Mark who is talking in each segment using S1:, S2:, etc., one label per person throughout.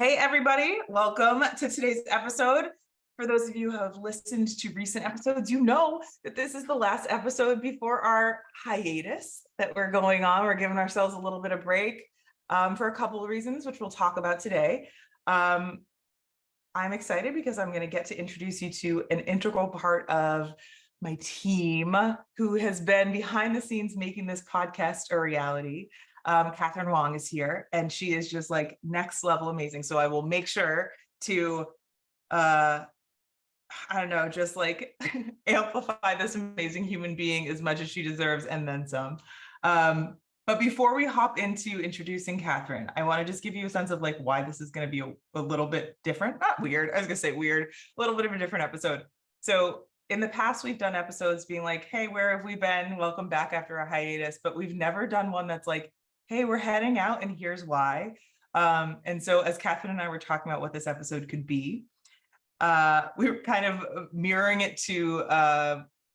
S1: Hey, everybody. Welcome to today's episode. For those of you who have listened to recent episodes, you know that this is the last episode before our hiatus that we're going on. We're giving ourselves a little bit of break for a couple of reasons, which we'll talk about today. I'm excited because I'm going to get to introduce you to an integral part of my team who has been behind the scenes making this podcast a reality. Catherine Wong is here, and she is just like next level amazing. So I will make sure to, I don't know, just like amplify this amazing human being as much as she deserves and then some. But before we hop into introducing Catherine, I want to just give you a sense of like why this is going to be a little bit different. Not weird. I was going to say weird, a little bit of a different episode. So in the past, we've done episodes being like, hey, where have we been? Welcome back after a hiatus. But we've never done one that's like, hey, we're heading out and here's why. And so as Catherine and I were talking about what this episode could be, we were kind of mirroring it to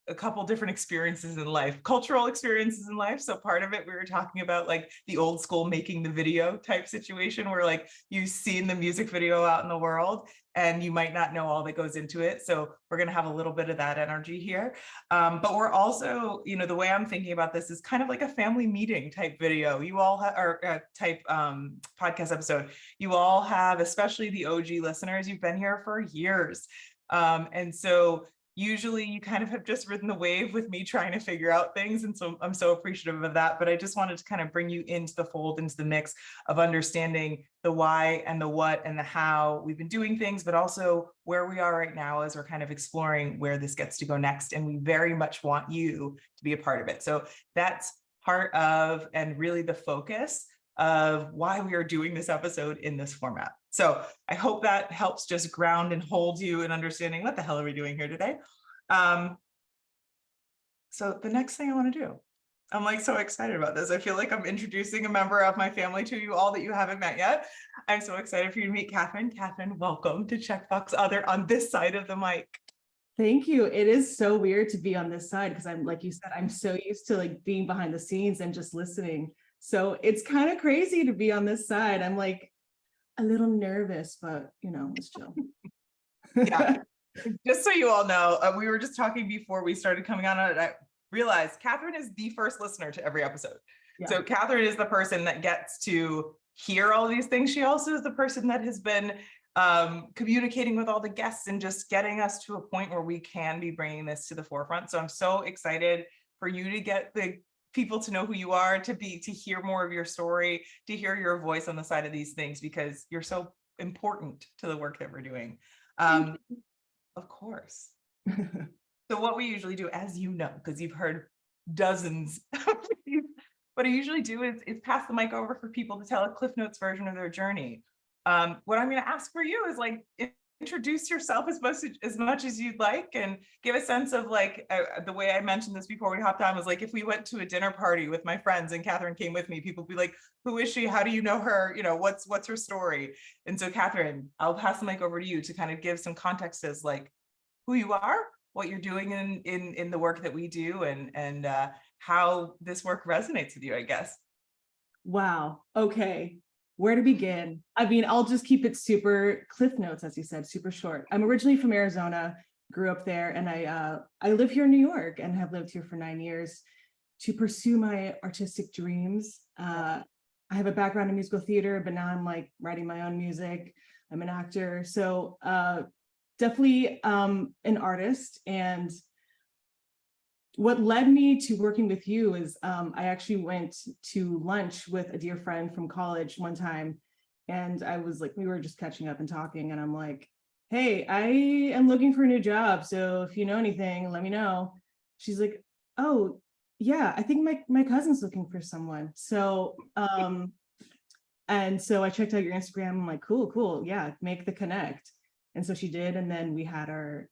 S1: a couple different experiences in life, cultural experiences in life. So part of it, we were talking about like the old school making the video type situation where like you've seen the music video out in the world and you might not know all that goes into it. So we're going to have a little bit of that energy here. But we're also, you know, the way I'm thinking about this is kind of like a family meeting type video. You all have, or type podcast episode. You all have, especially the OG listeners, you've been here for years. And so usually you kind of have just ridden the wave with me trying to figure out things. And so I'm so appreciative of that. But I just wanted to kind of bring you into the fold, into the mix of understanding the why and the what and the how we've been doing things, but also where we are right now as we're kind of exploring where this gets to go next. And we very much want you to be a part of it. So that's part of, and really the focus of why we are doing this episode in this format. So I hope that helps just ground and hold you in understanding what the hell are we doing here today. So the next thing I want to do, I'm like so excited about this. I feel like I'm introducing a member of my family to you all that you haven't met yet. I'm so excited for you to meet Catherine. Catherine, welcome to Checkbox Other on this side of the mic.
S2: Thank you. It is so weird to be on this side because I'm, like you said, I'm so used to like being behind the scenes and just listening. So it's kind of crazy to be on this side. I'm like a little nervous, but you know, it's chill.
S1: Yeah. Just so you all know, we were just talking before we started coming on it. I realized Catherine is the first listener to every episode. Yeah. So Catherine is the person that gets to hear all these things. She also is the person that has been communicating with all the guests and just getting us to a point where we can be bringing this to the forefront. So I'm so excited for you to get the people to know who you are, to hear more of your story, to hear your voice on the side of these things, because you're so important to the work that we're doing. Of course. So what we usually do, as you know, because you've heard dozens of these, what I usually do is pass the mic over for people to tell a Cliff Notes version of their journey. What I'm going to ask for you is like, introduce yourself as much as you'd like, and give a sense of like, the way I mentioned this before we hopped on was like, if we went to a dinner party with my friends and Catherine came with me, people would be like, who is she? How do you know her? You know, what's her story? And so Catherine, I'll pass the mic over to you to kind of give some context as like who you are, what you're doing in the work that we do, and how this work resonates with you, I guess.
S2: Wow. Okay. Where to begin? I mean, I'll just keep it super Cliff Notes, as you said, super short. I'm originally from Arizona, grew up there, and I live here in New York and have lived here for 9 years to pursue my artistic dreams. I have a background in musical theater, but now I'm like writing my own music. I'm an actor. So definitely an artist. And what led me to working with you is I actually went to lunch with a dear friend from college one time, and I was like, we were just catching up and talking, and I'm like, hey, I am looking for a new job, so if you know anything, let me know. She's like, oh yeah, I think my cousin's looking for someone. So and so I checked out your Instagram. I'm like, cool, yeah, make the connect. And so she did, and then we had our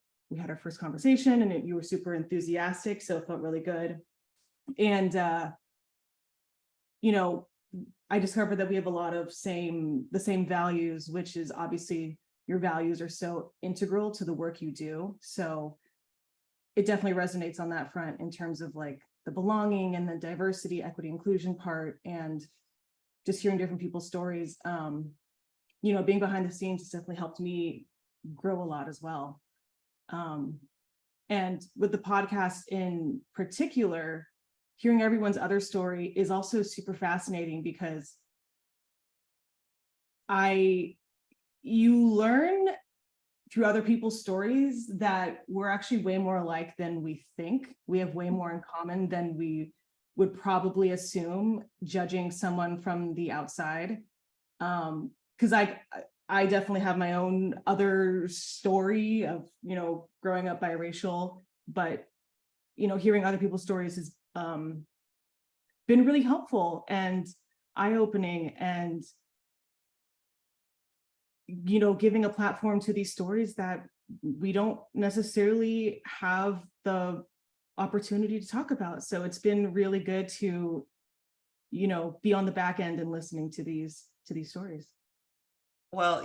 S2: first conversation, and you were super enthusiastic, so it felt really good. And you know, I discovered that we have a lot of the same values, which is obviously your values are so integral to the work you do. So it definitely resonates on that front in terms of like the belonging and the diversity, equity, inclusion part, and just hearing different people's stories. being behind the scenes has definitely helped me grow a lot as well. And with the podcast in particular, hearing everyone's other story is also super fascinating because you learn through other people's stories that we're actually way more alike than we think. We have way more in common than we would probably assume, judging someone from the outside. Because I definitely have my own other story of, growing up biracial, but, hearing other people's stories has been really helpful and eye-opening, and, giving a platform to these stories that we don't necessarily have the opportunity to talk about. So it's been really good to, be on the back end and listening to these stories.
S1: Well,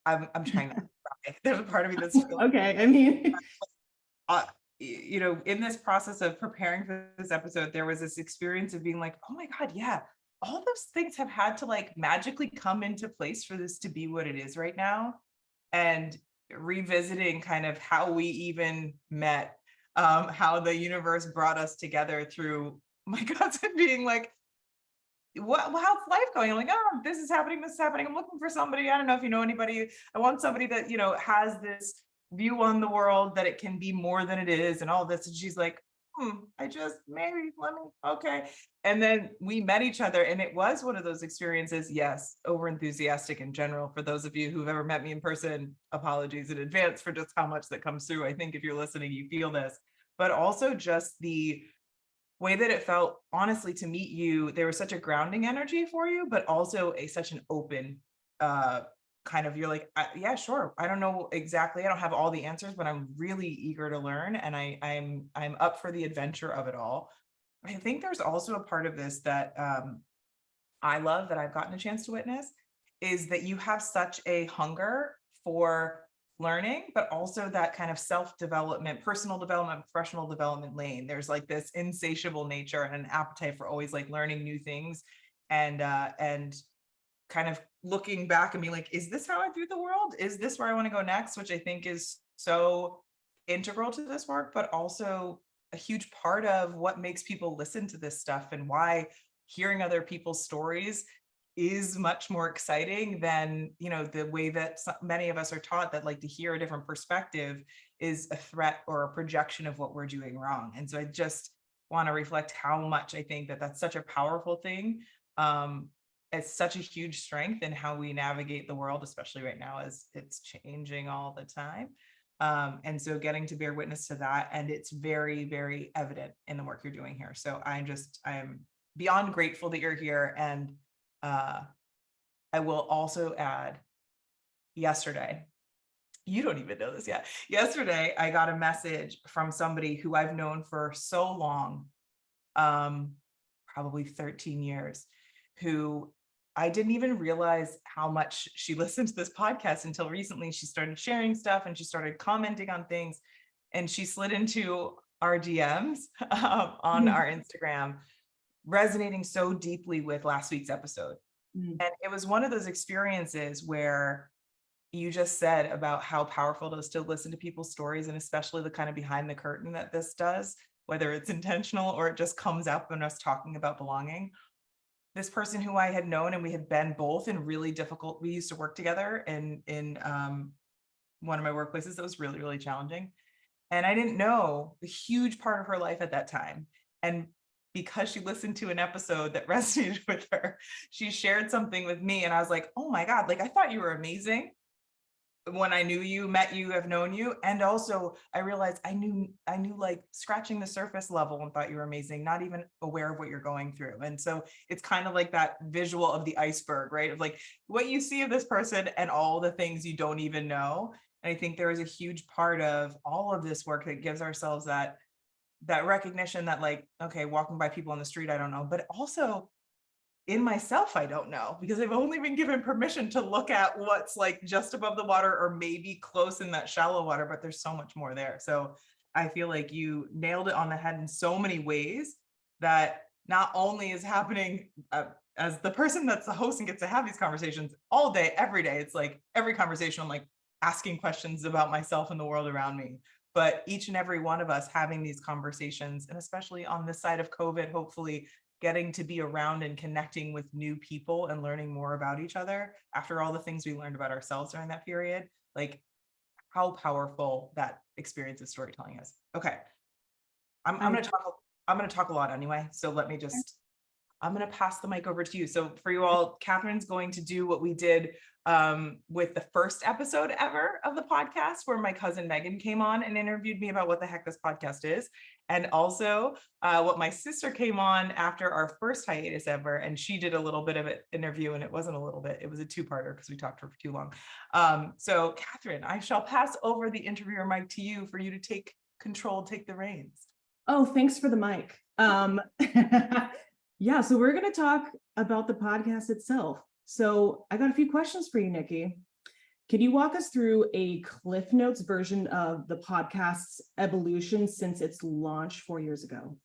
S1: I'm trying not to cry. There's a part of me that's
S2: Okay, I mean,
S1: in this process of preparing for this episode, there was this experience of being like, oh my God, yeah, all those things have had to like magically come into place for this to be what it is right now. And revisiting kind of how we even met, how the universe brought us together through my cousin being like, how's life going? I'm like, oh, this is happening. I'm looking for somebody. I don't know if you know anybody. I want somebody that, has this view on the world, that it can be more than it is and all this. And she's like, okay. And then we met each other, and it was one of those experiences. Yes, over enthusiastic in general. For those of you who've ever met me in person, apologies in advance for just how much that comes through. I think if you're listening, you feel this, but also just the way that it felt, honestly, to meet you. There was such a grounding energy for you, but also such an open kind of, you're like, yeah, sure. I don't know exactly. I don't have all the answers, but I'm really eager to learn. And I'm up for the adventure of it all. I think there's also a part of this that I love, that I've gotten a chance to witness, is that you have such a hunger for learning, but also that kind of self-development, personal development, professional development lane. There's like this insatiable nature and an appetite for always like learning new things, and kind of looking back and being like, is this how I view the world? Is this where I want to go next? Which I think is so integral to this work, but also a huge part of what makes people listen to this stuff, and why hearing other people's stories is much more exciting than, the way that many of us are taught, that like to hear a different perspective is a threat or a projection of what we're doing wrong. And so I just want to reflect how much I think that that's such a powerful thing. It's such a huge strength in how we navigate the world, especially right now as it's changing all the time. And so getting to bear witness to that, and it's very, very evident in the work you're doing here. So I'm beyond grateful that you're here. And I will also add, yesterday, you don't even know this yet. Yesterday, I got a message from somebody who I've known for so long, probably 13 years, who I didn't even realize how much she listened to this podcast until recently. She started sharing stuff and she started commenting on things, and she slid into our DMs on our Instagram, resonating so deeply with last week's episode. And it was one of those experiences where you just said about how powerful it is to listen to people's stories, and especially the kind of behind the curtain that this does, whether it's intentional or it just comes up in us talking about belonging. This person who I had known, and we had been both in really difficult, we used to work together in one of my workplaces that was really, really challenging. And I didn't know the huge part of her life at that time. And because she listened to an episode that resonated with her, she shared something with me. And I was like, oh my God, like I thought you were amazing when I knew you, met you, have known you. And also I realized I knew like scratching the surface level, and thought you were amazing, not even aware of what you're going through. And so it's kind of like that visual of the iceberg, right? Of like what you see of this person and all the things you don't even know. And I think there is a huge part of all of this work that gives ourselves that recognition that like, okay, walking by people on the street, I don't know, but also in myself, I don't know, because I've only been given permission to look at what's like just above the water, or maybe close in that shallow water, but there's so much more there. So I feel like you nailed it on the head in so many ways, that not only is happening as the person that's the host and gets to have these conversations all day, every day, it's like every conversation, I'm like asking questions about myself and the world around me. But each and every one of us having these conversations, and especially on this side of COVID, hopefully getting to be around and connecting with new people and learning more about each other after all the things we learned about ourselves during that period, like how powerful that experience of storytelling is. Okay. I'm going to talk a lot anyway. So let me just, I'm going to pass the mic over to you. So for you all, Catherine's going to do what we did with the first episode ever of the podcast, where my cousin Megan came on and interviewed me about what the heck this podcast is. And also what my sister came on after our first hiatus ever. And she did a little bit of an interview, and it wasn't a little bit, it was a two-parter because we talked for too long. So Catherine, I shall pass over the interviewer mic to you for you to take control, take the reins.
S2: Oh, thanks for the mic. Yeah, so we're going to talk about the podcast itself. So I got a few questions for you, Nikki. Can you walk us through a Cliff Notes version of the podcast's evolution since its launch 4 years ago?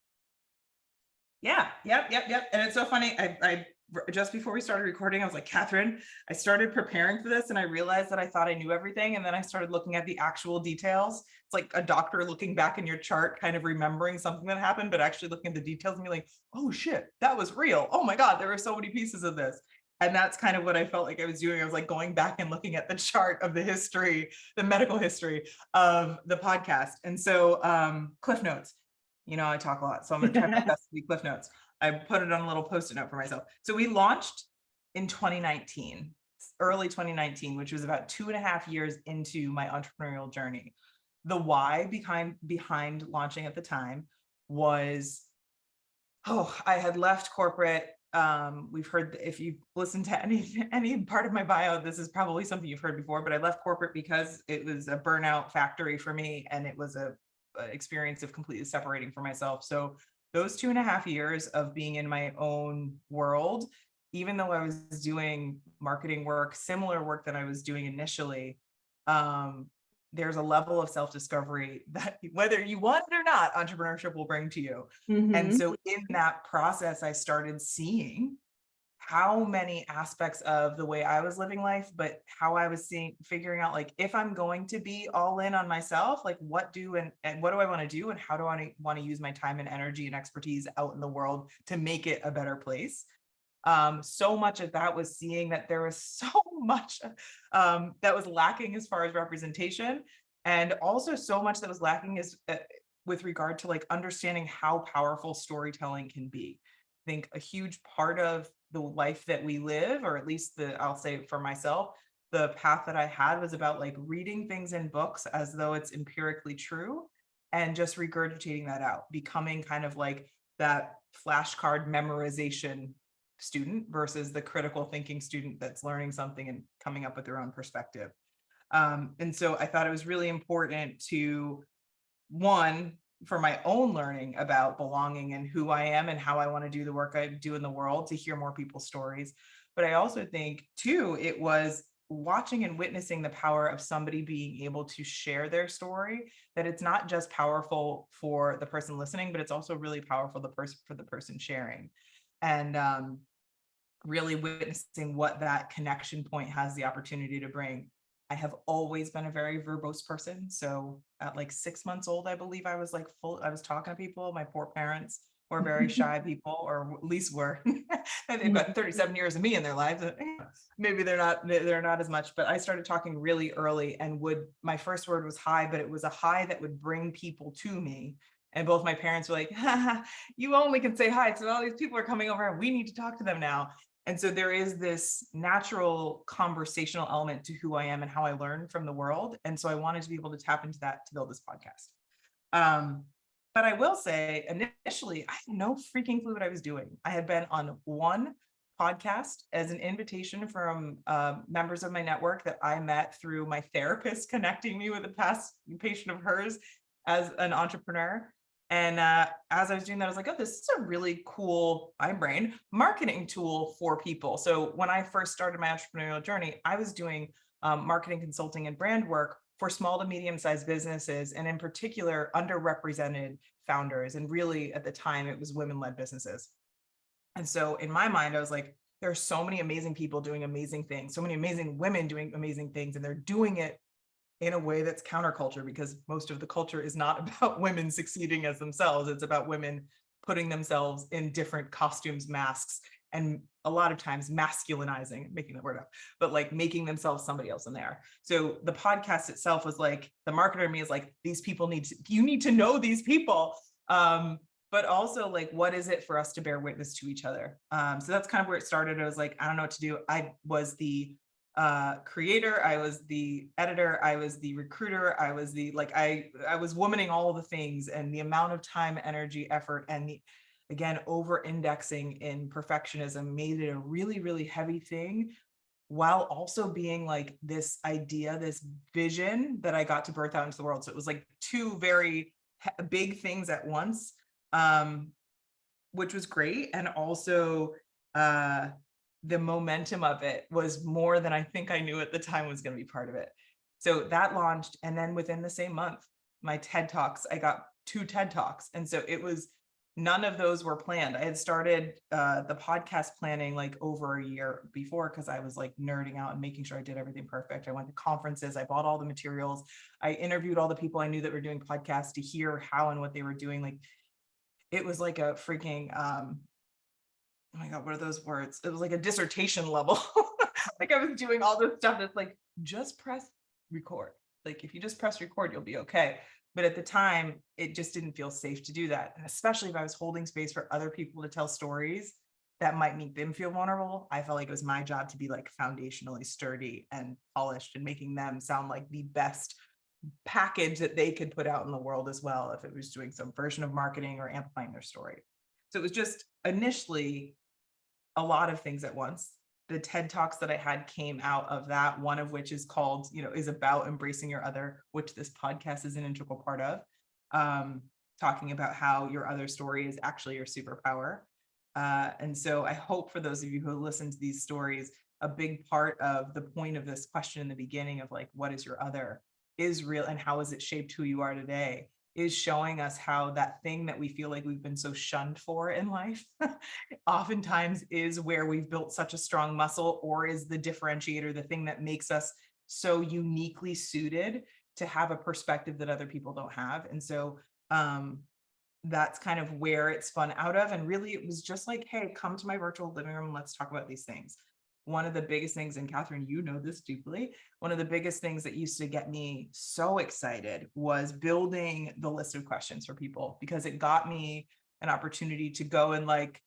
S1: Yeah, yep. And it's so funny. I just before we started recording, I was like, Catherine, I started preparing for this and I realized that I thought I knew everything. And then I started looking at the actual details. It's like a doctor looking back in your chart, kind of remembering something that happened, but actually looking at the details and be like, oh shit, that was real. Oh my God, there were so many pieces of this. And that's kind of what I felt like I was doing. I was like going back and looking at the chart of the history, the medical history of the podcast. And so Cliff Notes, I talk a lot, so I'm going to try my best to be Cliff Notes. I put it on a little Post-it note for myself. So we launched in 2019, early 2019, which was about 2.5 years into my entrepreneurial journey. The why behind launching at the time was, I had left corporate. We've heard, if you've listened to any part of my bio, this is probably something you've heard before, but I left corporate because it was a burnout factory for me, and it was a experience of completely separating from myself. So those 2.5 years of being in my own world, even though I was doing marketing work, similar work that I was doing initially, there's a level of self-discovery that whether you want it or not, entrepreneurship will bring to you. Mm-hmm. And so in that process, I started seeing how many aspects of the way I was living life, but how I was figuring out, like, if I'm going to be all in on myself, like what do I want to do, and how do I want to use my time and energy and expertise out in the world to make it a better place. So much of that was seeing that there was so much that was lacking as far as representation, and also so much that was lacking is with regard to like understanding how powerful storytelling can be. I think a huge part of the life that we live, or at least I'll say for myself, the path that I had was about like reading things in books as though it's empirically true and just regurgitating that out, becoming kind of like that flashcard memorization student versus the critical thinking student that's learning something and coming up with their own perspective. And so I thought it was really important to, one, for my own learning about belonging and who I am and how I want to do the work I do in the world, to hear more people's stories. But I also think, too, it was watching and witnessing the power of somebody being able to share their story, that it's not just powerful for the person listening, but it's also really powerful for the person sharing. And really witnessing what that connection point has the opportunity to bring. I have always been a very verbose person. So at like 6 months old, I believe I was I was talking to people. My poor parents were very shy people, or at least were. And they've got 37 years of me in their lives. Maybe they're not as much, but I started talking really early, and my first word was hi, but it was a hi that would bring people to me. And both my parents were like, you only can say hi. So all these people are coming over and we need to talk to them now. And so there is this natural conversational element to who I am and how I learn from the world. And so I wanted to be able to tap into that to build this podcast. But I will say, initially, I had no freaking clue what I was doing. I had been on one podcast as an invitation from members of my network that I met through my therapist connecting me with a past patient of hers as an entrepreneur. And as I was doing that, I was like, oh, this is a really cool, my brain, marketing tool for people. So when I first started my entrepreneurial journey, I was doing marketing consulting and brand work for small to medium-sized businesses, and in particular, underrepresented founders. And really, at the time, it was women-led businesses. And so in my mind, I was like, there are so many amazing people doing amazing things, so many amazing women doing amazing things, and they're doing it in a way that's counterculture, because most of the culture is not about women succeeding as themselves. It's about women putting themselves in different costumes, masks, and a lot of times masculinizing, making that word up, but like making themselves somebody else in there. So the podcast itself was like, the marketer in me is like, these people you need to know these people. But also like, what is it for us to bear witness to each other? So that's kind of where it started. I was like, I don't know what to do. I was the creator, I was the editor, I was the recruiter, I was the I was womaning all of the things, and the amount of time, energy, effort, and the, again, over indexing in perfectionism made it a really, really heavy thing, while also being like this idea, this vision that I got to birth out into the world. So it was like two very big things at once, which was great. And also the momentum of it was more than I think I knew at the time was going to be part of it. So that launched. And then within the same month, my TED Talks, I got 2 TED Talks. And so it was, none of those were planned. I had started the podcast planning like over a year before, because I was like nerding out and making sure I did everything perfect. I went to conferences, I bought all the materials, I interviewed all the people I knew that were doing podcasts to hear how and what they were doing. Like, it was like a freaking, oh my God, what are those words? It was like a dissertation level. Like, I was doing all this stuff that's like, just press record. Like, if you just press record, you'll be okay. But at the time, it just didn't feel safe to do that. And especially if I was holding space for other people to tell stories that might make them feel vulnerable, I felt like it was my job to be like foundationally sturdy and polished and making them sound like the best package that they could put out in the world as well, if it was doing some version of marketing or amplifying their story. So it was just initially a lot of things at once. The TED Talks that I had came out of that, one of which is called, is about embracing your other, which this podcast is an integral part of, talking about how your other story is actually your superpower. And so I hope for those of you who listen to these stories, a big part of the point of this question in the beginning of like, what is your other, is real, and how has it shaped who you are today, is showing us how that thing that we feel like we've been so shunned for in life oftentimes is where we've built such a strong muscle, or is the differentiator, the thing that makes us so uniquely suited to have a perspective that other people don't have. And so that's kind of where it's spun out of. And really, it was just like, hey, come to my virtual living room and let's talk about these things. One of the biggest things, and Catherine, you know this deeply, one of the biggest things that used to get me so excited was building the list of questions for people, because it got me an opportunity to go and like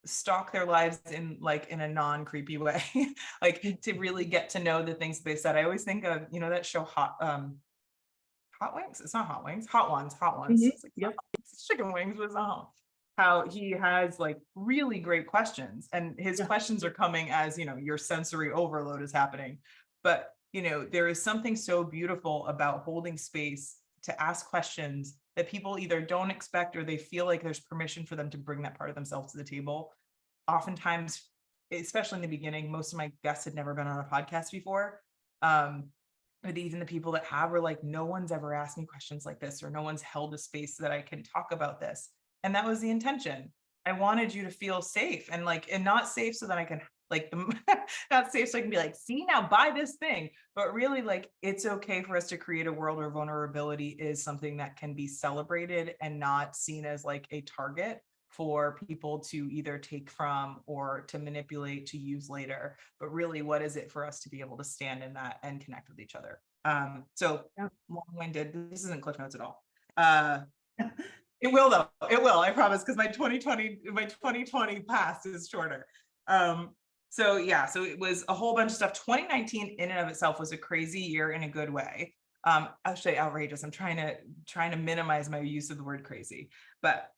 S1: stalk their lives in a non-creepy way, like to really get to know the things they said. I always think of, that show Hot Wings. It's not Hot Wings, Hot Ones.
S2: Mm-hmm.
S1: It's like, yep. It's chicken wings, but it's not hot. How he has like really great questions, and his questions are coming as, your sensory overload is happening. But, there is something so beautiful about holding space to ask questions that people either don't expect, or they feel like there's permission for them to bring that part of themselves to the table. Oftentimes, especially in the beginning, most of my guests had never been on a podcast before. But even the people that have were like, no one's ever asked me questions like this, or no one's held a space that I can talk about this. And that was the intention. I wanted you to feel safe, and not safe so that I can not safe so I can be like, see, now buy this thing, but really like, it's okay for us to create a world where vulnerability is something that can be celebrated and not seen as like a target for people to either take from or to manipulate, to use later. But really, what is it for us to be able to stand in that and connect with each other? So long-winded, this isn't Cliff Notes at all. It will though. It will, I promise, because my 2020 past is shorter. So it was a whole bunch of stuff. 2019 in and of itself was a crazy year in a good way. Actually outrageous. I'm trying to minimize my use of the word crazy, but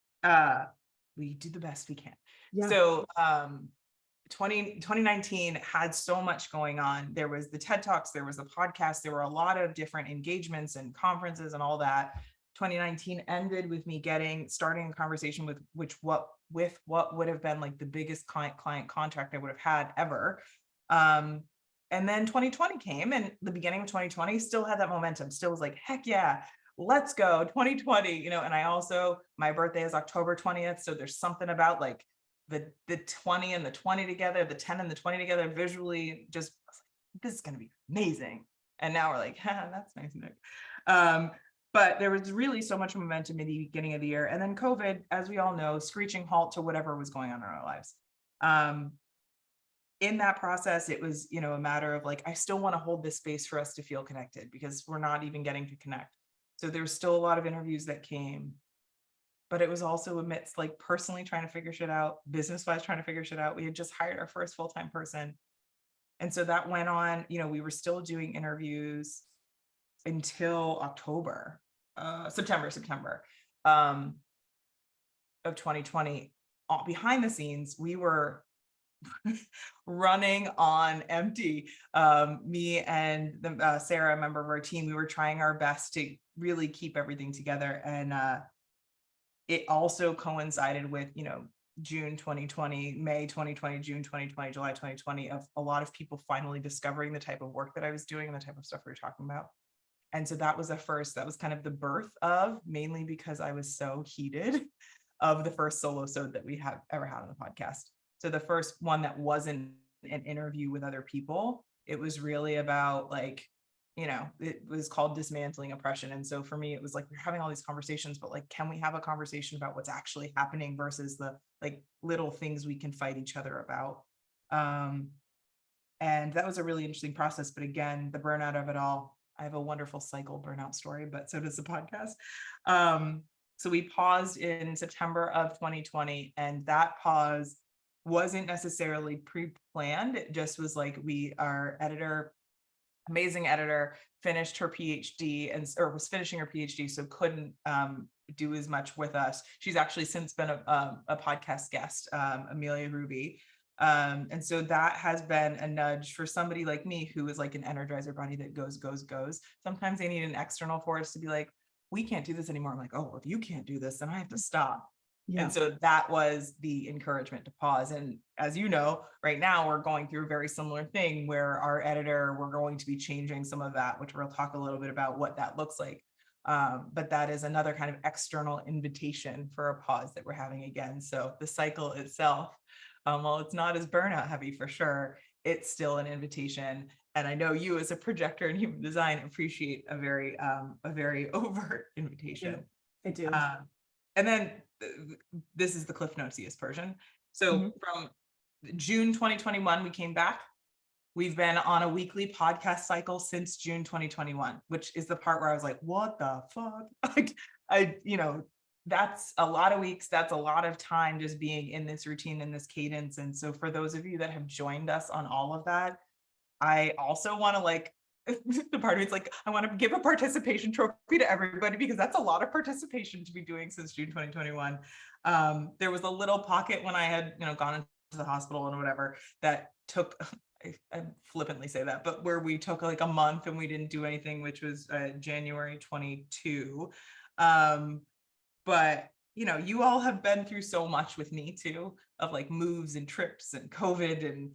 S1: we do the best we can. Yeah. So 2019 had so much going on. There was the TED Talks, there was the podcast, there were a lot of different engagements and conferences and all that. 2019 ended with me starting a conversation with what would have been like the biggest client contract I would have had ever. And then 2020 came, and the beginning of 2020 still had that momentum, still was like, heck yeah, let's go 2020, and I also, my birthday is October 20th. So there's something about like the 20 and the 20 together, the 10 and the 20 together visually, just this is going to be amazing. And now we're like, that's nice, Nick. But there was really so much momentum in the beginning of the year. And then COVID, as we all know, screeching halt to whatever was going on in our lives. In that process, it was, a matter of like, I still want to hold this space for us to feel connected because we're not even getting to connect. So there was still a lot of interviews that came, but it was also amidst like personally trying to figure shit out, business-wise trying to figure shit out. We had just hired our first full-time person. And so that went on, we were still doing interviews until September of 2020. Behind the scenes, we were running on empty. Me and Sarah, a member of our team, we were trying our best to really keep everything together. And it also coincided with, June 2020, May 2020, June 2020, July 2020, of a lot of people finally discovering the type of work that I was doing and the type of stuff we were talking about. And so that was kind of the birth of, mainly because I was so heated, of the first solo-sode that we have ever had on the podcast. So the first one that wasn't an interview with other people, it was really about like, it was called Dismantling Oppression. And so for me, it was like, we're having all these conversations, but like, can we have a conversation about what's actually happening versus the like little things we can fight each other about? And that was a really interesting process. But again, the burnout of it all, I have a wonderful cycle burnout story, but so does the podcast. So we paused in September of 2020, and that pause wasn't necessarily pre-planned. It just was like our editor, amazing editor, finished her PhD or was finishing her PhD, so couldn't do as much with us. She's actually since been a podcast guest, Amelia Ruby. And so that has been a nudge for somebody like me who is like an energizer bunny that goes. Sometimes they need an external force to be like, we can't do this anymore. I'm like, oh, if you can't do this, then I have to stop. Yeah. And so that was the encouragement to pause. And as you know, right now we're going through a very similar thing where our editor, we're going to be changing some of that, which we'll talk a little bit about what that looks like. But that is another kind of external invitation for a pause that we're having again. So the cycle itself, while it's not as burnout heavy for sure, it's still an invitation. And I know you as a projector in human design appreciate a very overt invitation.
S2: I do.
S1: And then this is the Cliff Notes-iest version. So from June 2021, we came back. We've been on a weekly podcast cycle since June 2021, which is the part where I was like, what the fuck? Like, that's a lot of weeks. That's a lot of time just being in this routine, in this cadence. And so for those of you that have joined us on all of that, I also want to the part of me, it's like, I want to give a participation trophy to everybody because that's a lot of participation to be doing since June 2021. There was a little pocket when I had, gone into the hospital and whatever that took, I flippantly say that, but where we took like a month and we didn't do anything, which was January 22. But you all have been through so much with me too, of like moves and trips and COVID and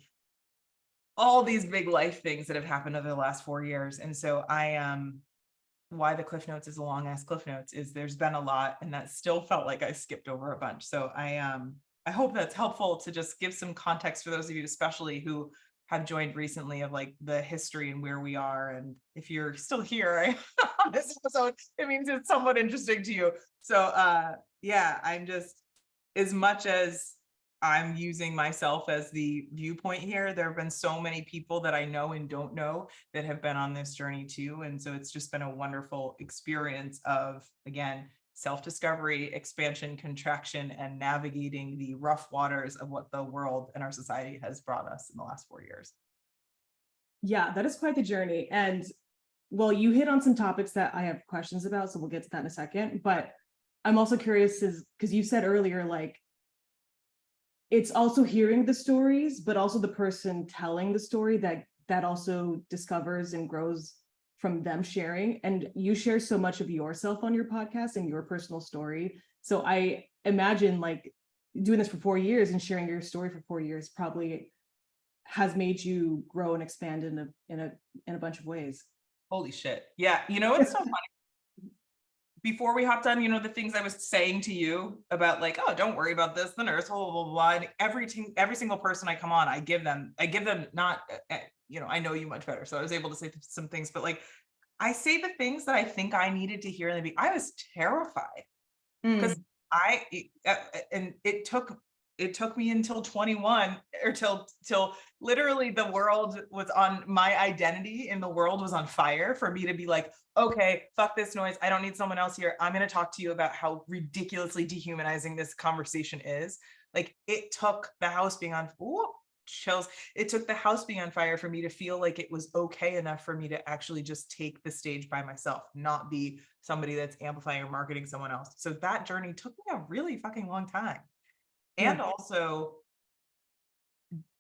S1: all these big life things that have happened over the last 4 years. And so why the Cliff Notes is a long ass Cliff Notes is there's been a lot, and that still felt like I skipped over a bunch. So I hope that's helpful to just give some context for those of you, especially who have joined recently, of like the history and where we are. And if you're still here on this episode, it means it's somewhat interesting to you. So yeah, I'm just, as much as I'm using myself as the viewpoint here, there have been so many people that I know and don't know that have been on this journey too. And so it's just been a wonderful experience of, again, self-discovery, expansion, contraction, and navigating the rough waters of what the world and our society has brought us in the last 4 years.
S2: Yeah, that is quite the journey. And well, you hit on some topics that I have questions about, so we'll get to that in a second. But I'm also curious, because you said earlier, like, it's also hearing the stories, but also the person telling the story that also discovers and grows from them sharing. And you share so much of yourself on your podcast and your personal story. So I imagine like doing this for 4 years and sharing your story for 4 years probably has made you grow and expand in a bunch of ways.
S1: Holy shit. Yeah. It's so funny. before we hopped on, the things I was saying to you about like, oh, don't worry about this, the nurse, blah, blah, blah. And every single person I come on, I give them not, I know you much better. So I was able to say some things, but like, I say the things that I think I needed to hear. And I was terrified because and it took me until 21 or till literally the world was on, my identity in the world was on fire for me to be like, okay, fuck this noise. I don't need someone else here. I'm going to talk to you about how ridiculously dehumanizing this conversation is. Like it took the house being on, ooh, chills. It took the house being on fire for me to feel like it was okay enough for me to actually just take the stage by myself, not be somebody that's amplifying or marketing someone else. So that journey took me a really fucking long time. And also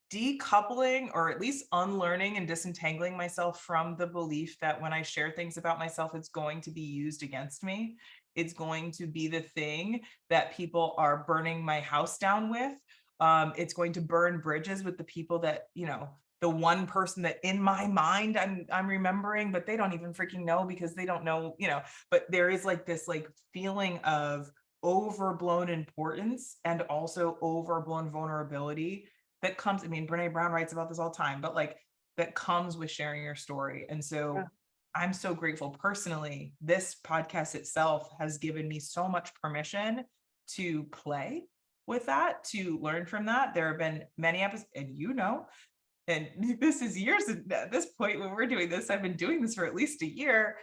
S1: decoupling, or at least unlearning and disentangling myself from the belief that when I share things about myself, it's going to be used against me. It's going to be the thing that people are burning my house down with. It's going to burn bridges with the people that, the one person that in my mind I'm remembering, but they don't even freaking know because they don't know, but there is like this like feeling of overblown importance and also overblown vulnerability that comes, Brene Brown writes about this all the time, but like that comes with sharing your story. And so I'm so grateful personally. This podcast itself has given me so much permission to play with that, to learn from that. There have been many episodes, and this is years at this point when we're doing this. I've been doing this for at least a year.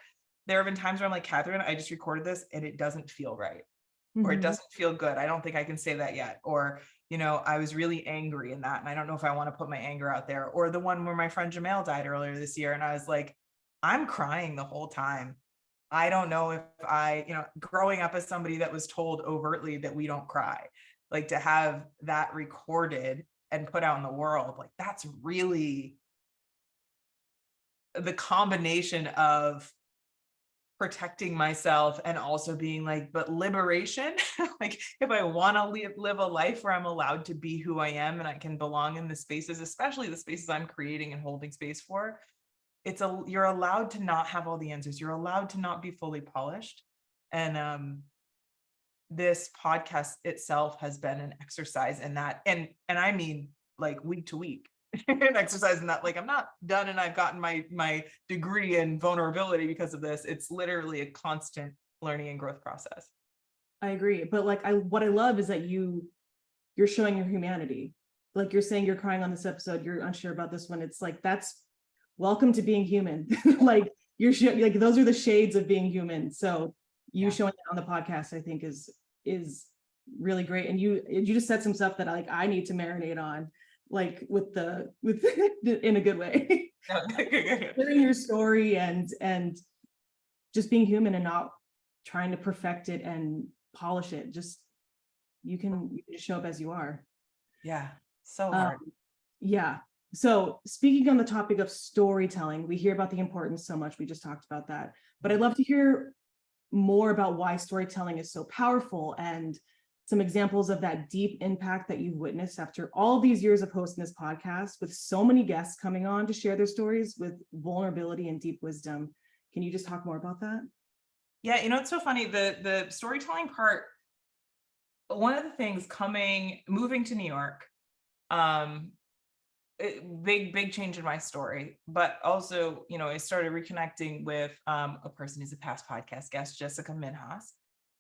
S1: There have been times where I'm like, Catherine, I just recorded this and it doesn't feel right. Or it doesn't feel good. I don't think I can say that yet. Or, I was really angry in that. And I don't know if I want to put my anger out there. Or the one where my friend Jamel died earlier this year. And I was like, I'm crying the whole time. I don't know if growing up as somebody that was told overtly that we don't cry, like to have that recorded and put out in the world, like that's really the combination of protecting myself and also being like, but liberation, like if I want to live a life where I'm allowed to be who I am and I can belong in the spaces, especially the spaces I'm creating and holding space for, you're allowed to not have all the answers. You're allowed to not be fully polished. And this podcast itself has been an exercise in that. And I mean like week to week. An exercise in that, like I'm not done and I've gotten my degree in vulnerability because of this. It's literally a constant learning and growth process.
S2: I agree. But like what I love is that you're showing your humanity. Like you're saying you're crying on this episode, you're unsure about this one. It's like, that's welcome to being human. Like like those are the shades of being human. So you showing that on the podcast, I think is really great. And you just said some stuff that I need to marinate on, like with in a good way. Sharing your story and just being human and not trying to perfect it and polish it. Just you can just show up as you are.
S1: Yeah, so hard.
S2: Yeah. So speaking on the topic of storytelling, we hear about the importance so much. We just talked about that, but I'd love to hear more about why storytelling is so powerful and some examples of that deep impact that you've witnessed after all these years of hosting this podcast with so many guests coming on to share their stories with vulnerability and deep wisdom. Can you just talk more about that?
S1: Yeah, it's so funny. The storytelling part, one of the things moving to New York, big change in my story, but also, I started reconnecting with a person who's a past podcast guest, Jessica Minhas.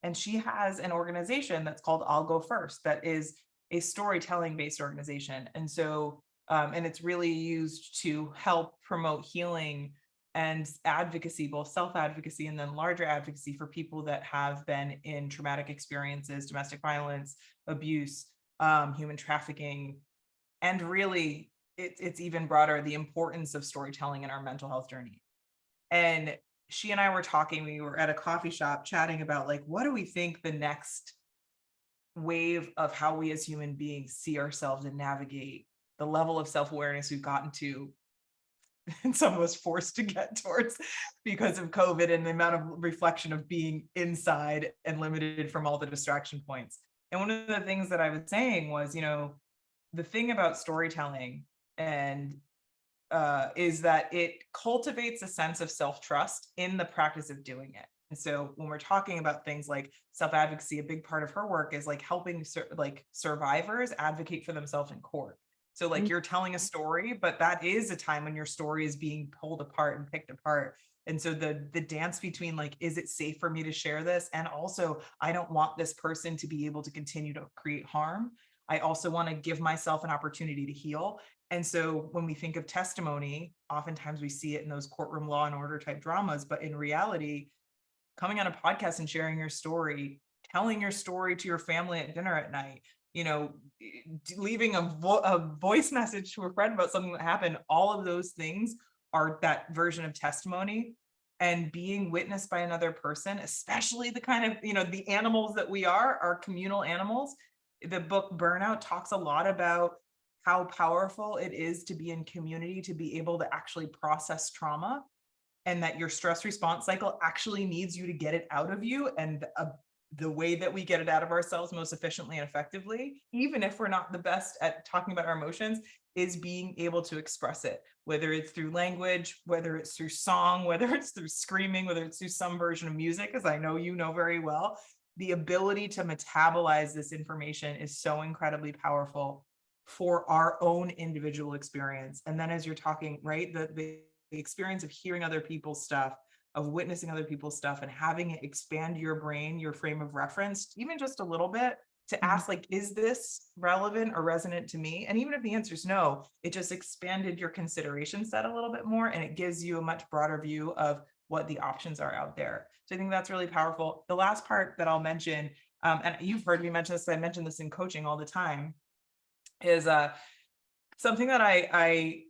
S1: And she has an organization that's called I'll Go First, that is a storytelling based organization. And so, and it's really used to help promote healing and advocacy, both self-advocacy and then larger advocacy for people that have been in traumatic experiences, domestic violence, abuse, human trafficking, and really it's even broader, the importance of storytelling in our mental health journey. And she and I were talking, we were at a coffee shop chatting about like, what do we think the next wave of how we as human beings see ourselves and navigate the level of self-awareness we've gotten to, and some of us forced to get towards because of COVID and the amount of reflection of being inside and limited from all the distraction points. And one of the things that I was saying was, the thing about storytelling and is that it cultivates a sense of self-trust in the practice of doing it. so when we're talking about things like self-advocacy, a big part of her work is like helping survivors advocate for themselves in court. So like you're telling a story, but that is a time when your story is being pulled apart and picked apart. And so the dance between like, is it safe for me to share this? And also, I don't want this person to be able to continue to create harm. I also want to give myself an opportunity to heal. And so when we think of testimony, oftentimes we see it in those courtroom law and order type dramas, but in reality, coming on a podcast and sharing your story, telling your story to your family at dinner at night, leaving a voice message to a friend about something that happened, all of those things are that version of testimony. And being witnessed by another person, especially the kind of, the animals that we are communal animals. The book Burnout talks a lot about how powerful it is to be in community, to be able to actually process trauma, and that your stress response cycle actually needs you to get it out of you. And the way that we get it out of ourselves most efficiently and effectively, even if we're not the best at talking about our emotions, is being able to express it, whether it's through language, whether it's through song, whether it's through screaming, whether it's through some version of music, as I know you know very well. The ability to metabolize this information is so incredibly powerful for our own individual experience. And then as you're talking, right, the experience of hearing other people's stuff, of witnessing other people's stuff, and having it expand your brain, your frame of reference, even just a little bit, to ask like, is this relevant or resonant to me? And even if the answer is no, it just expanded your consideration set a little bit more, and it gives you a much broader view of what the options are out there. So I think that's really powerful. The last part that I'll mention, and you've heard me mention this, I mention this in coaching all the time, is something that I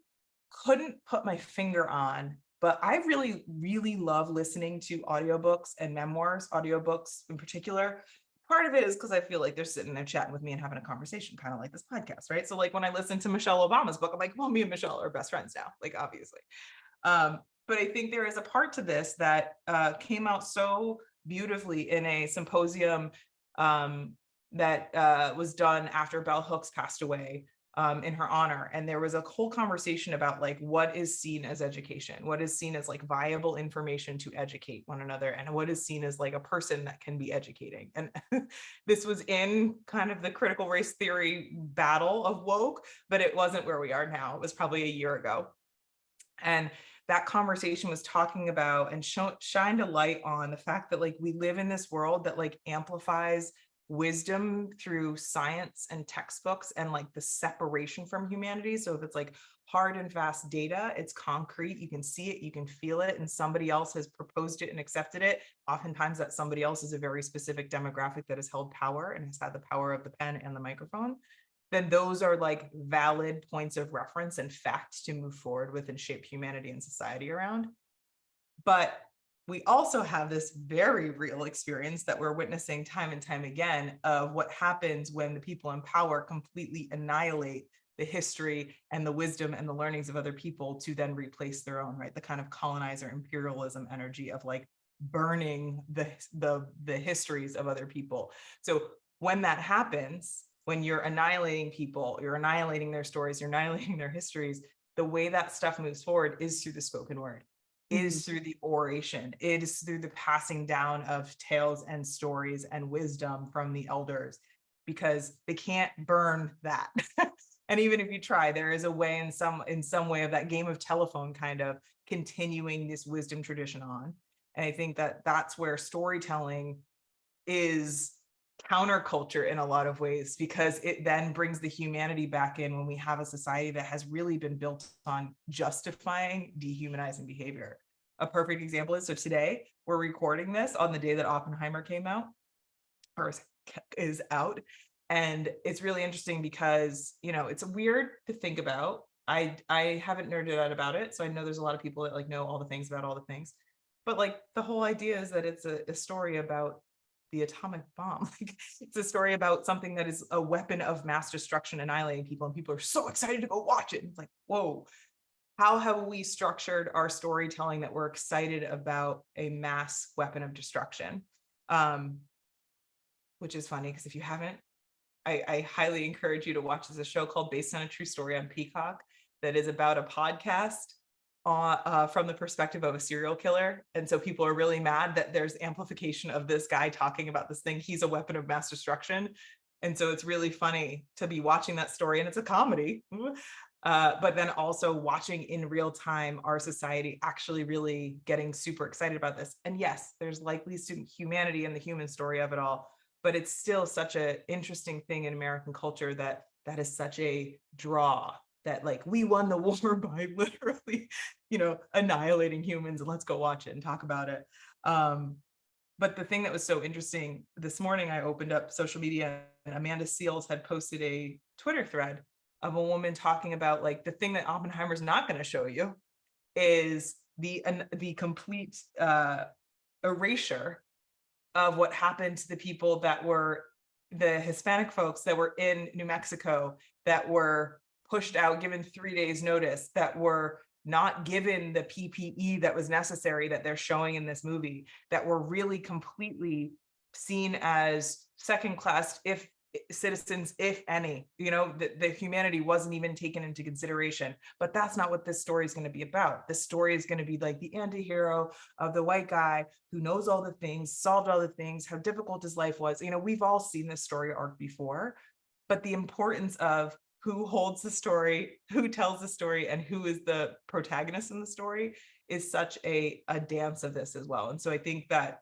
S1: couldn't put my finger on, but I really, really love listening to audiobooks and memoirs, audiobooks in particular. Part of it is because I feel like they're sitting there chatting with me and having a conversation, kind of like this podcast, right? So like when I listen to Michelle Obama's book, I'm like, well, me and Michelle are best friends now, like obviously. But I think there is a part to this that came out so beautifully in a symposium that was done after Bell Hooks passed away, in her honor. And there was a whole conversation about like what is seen as education, what is seen as like viable information to educate one another, and what is seen as like a person that can be educating. And this was in kind of the critical race theory battle of woke, but it wasn't where we are now. It was probably a year ago. And that conversation was talking about and shined a light on the fact that like we live in this world that like amplifies wisdom through science and textbooks and like the separation from humanity. So if it's like hard and fast data, it's concrete, you can see it, you can feel it, and somebody else has proposed it and accepted it. Oftentimes that somebody else is a very specific demographic that has held power and has had the power of the pen and the microphone. Then those are like valid points of reference and facts to move forward with and shape humanity and society around. But we also have this very real experience that we're witnessing time and time again of what happens when the people in power completely annihilate the history and the wisdom and the learnings of other people to then replace their own, right? The kind of colonizer imperialism energy of like burning the histories of other people. So when that happens, when you're annihilating people, you're annihilating their stories, you're annihilating their histories, the way that stuff moves forward is through the spoken word, is through the oration, it is through the passing down of tales and stories and wisdom from the elders, because they can't burn that. And even if you try, there is a way in some way of that game of telephone kind of continuing this wisdom tradition on. And I think that that's where storytelling is counterculture in a lot of ways, because it then brings the humanity back in when we have a society that has really been built on justifying dehumanizing behavior. A perfect example is, so today we're recording this on the day that Oppenheimer came out or is out. And it's really interesting because, it's weird to think about. I haven't nerded out about it. So I know there's a lot of people that like know all the things about all the things, but like the whole idea is that it's a story about the atomic bomb. Like, it's a story about something that is a weapon of mass destruction, annihilating people, and people are so excited to go watch it. It's like, whoa, how have we structured our storytelling that we're excited about a mass weapon of destruction? Which is funny, because if you haven't, I highly encourage you to watch. There's a show called Based on a True Story on Peacock that is about a podcast from the perspective of a serial killer. And so people are really mad that there's amplification of this guy talking about this thing. He's a weapon of mass destruction. And so it's really funny to be watching that story, and it's a comedy, but then also watching in real time our society actually really getting super excited about this. And yes, there's likely some humanity in the human story of it all, but it's still such an interesting thing in American culture that is such a draw, that like we won the war by literally, annihilating humans, and let's go watch it and talk about it. But the thing that was so interesting this morning, I opened up social media and Amanda Seales had posted a Twitter thread of a woman talking about like the thing that Oppenheimer's not going to show you is the complete erasure of what happened to the people that were the Hispanic folks that were in New Mexico, that were pushed out, given 3 days notice, that were not given the PPE that was necessary that they're showing in this movie, that were really completely seen as second class if citizens, if any, the humanity wasn't even taken into consideration. But that's not what this story is going to be about. This story is going to be like the anti-hero of the white guy who knows all the things, solved all the things, how difficult his life was. We've all seen this story arc before, but the importance of who holds the story, who tells the story, and who is the protagonist in the story is such a dance of this as well. And so I think that,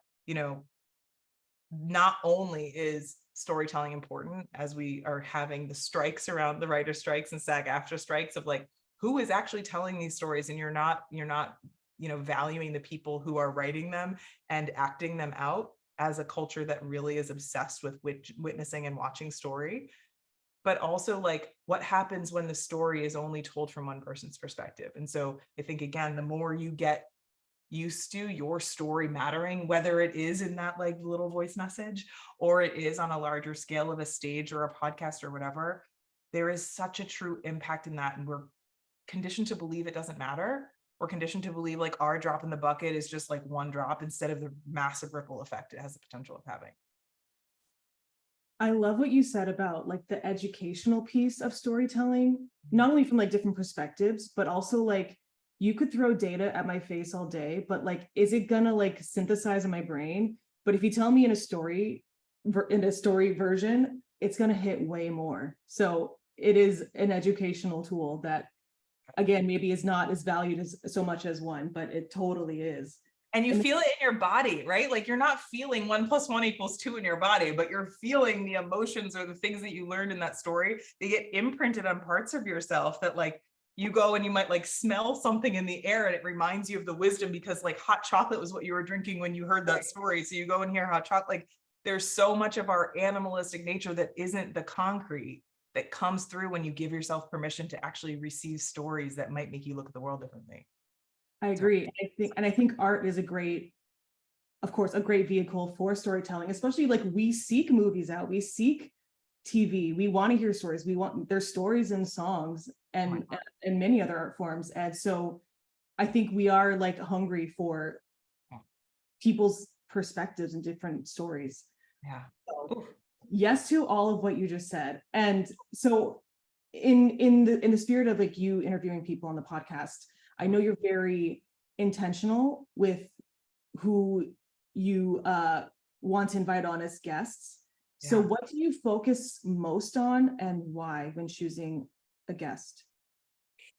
S1: not only is storytelling important, as we are having the strikes around the writer strikes and SAG-AFTRA strikes of like, who is actually telling these stories? And you're not, valuing the people who are writing them and acting them out as a culture that really is obsessed with witnessing and watching story. But also like what happens when the story is only told from one person's perspective. And so I think, again, the more you get used to your story mattering, whether it is in that like little voice message or it is on a larger scale of a stage or a podcast or whatever, there is such a true impact in that. And we're conditioned to believe it doesn't matter. We're conditioned to believe like our drop in the bucket is just like one drop instead of the massive ripple effect it has the potential of having.
S2: I love what you said about like the educational piece of storytelling, not only from like different perspectives, but also like you could throw data at my face all day, but like, is it gonna like synthesize in my brain? But if you tell me in a story version, it's gonna hit way more. So it is an educational tool that, again, maybe is not as valued as so much as one, but it totally is.
S1: And you feel it in your body, right? Like you're not feeling 1 + 1 = 2 in your body, but you're feeling the emotions or the things that you learned in that story. They get imprinted on parts of yourself that like you go and you might like smell something in the air and it reminds you of the wisdom because like hot chocolate was what you were drinking when you heard that story. So you go and hear hot chocolate. Like there's so much of our animalistic nature that isn't the concrete that comes through when you give yourself permission to actually receive stories that might make you look at the world differently.
S2: I agree. I think art is a great vehicle for storytelling, especially like we seek movies out, we seek TV, we want to hear stories, there's stories in songs and many other art forms. And so I think we are like hungry for people's perspectives and different stories.
S1: Yeah.
S2: So, yes to all of what you just said. And so in the spirit of like you interviewing people on the podcast, I know you're very intentional with who you want to invite on as guests. Yeah. So what do you focus most on and why when choosing a guest?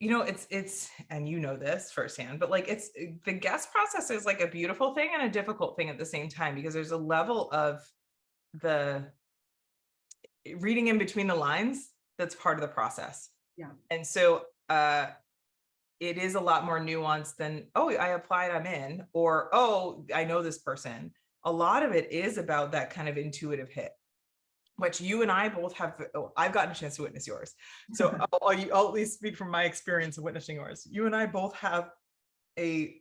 S1: It's, and this firsthand, but like it's the guest process is like a beautiful thing and a difficult thing at the same time, because there's a level of the reading in between the lines that's part of the process.
S2: Yeah.
S1: And so it is a lot more nuanced than, oh, I applied, I'm in, or, oh, I know this person. A lot of it is about that kind of intuitive hit, which you and I both have. I've gotten a chance to witness yours. So I'll at least speak from my experience of witnessing yours. You and I both have a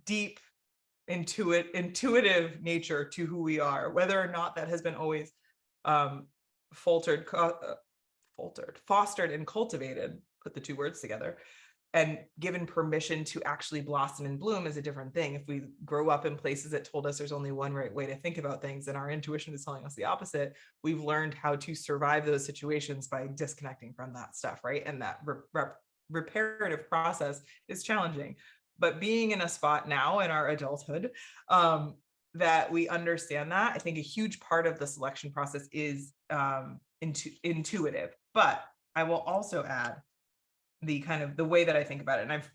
S1: deep intuitive nature to who we are, whether or not that has been always fostered and cultivated, put the two words together, and given permission to actually blossom and bloom is a different thing. If we grow up in places that told us there's only one right way to think about things and our intuition is telling us the opposite, we've learned how to survive those situations by disconnecting from that stuff, right? And that reparative process is challenging. But being in a spot now in our adulthood, that we understand that, I think a huge part of the selection process is intuitive. But I will also add the kind of the way that I think about it. And I've,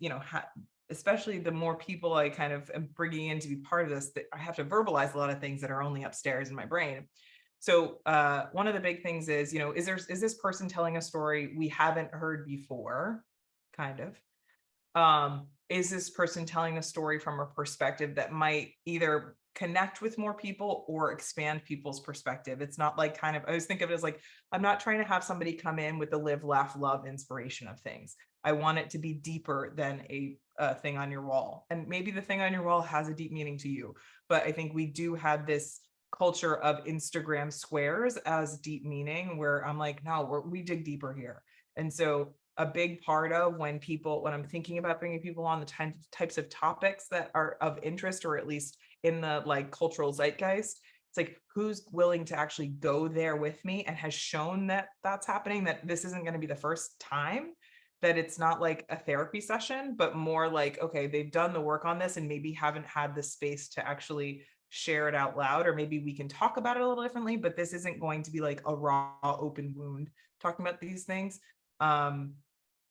S1: especially the more people I kind of am bringing in to be part of this, that I have to verbalize a lot of things that are only upstairs in my brain. So one of the big things is, is this person telling a story we haven't heard before? Kind of. Is this person telling a story from a perspective that might either connect with more people or expand people's perspective? It's not like I always think of it as like, I'm not trying to have somebody come in with the live, laugh, love inspiration of things. I want it to be deeper than a thing on your wall. And maybe the thing on your wall has a deep meaning to you, but I think we do have this culture of Instagram squares as deep meaning, where I'm like, no, we dig deeper here. And so a big part of when I'm thinking about bringing people on the types of topics that are of interest, or at least in the like cultural zeitgeist, it's like, who's willing to actually go there with me and has shown that that's happening, that this isn't going to be the first time, that it's not like a therapy session, but more like, okay, they've done the work on this and maybe haven't had the space to actually share it out loud, or maybe we can talk about it a little differently, but this isn't going to be like a raw open wound talking about these things.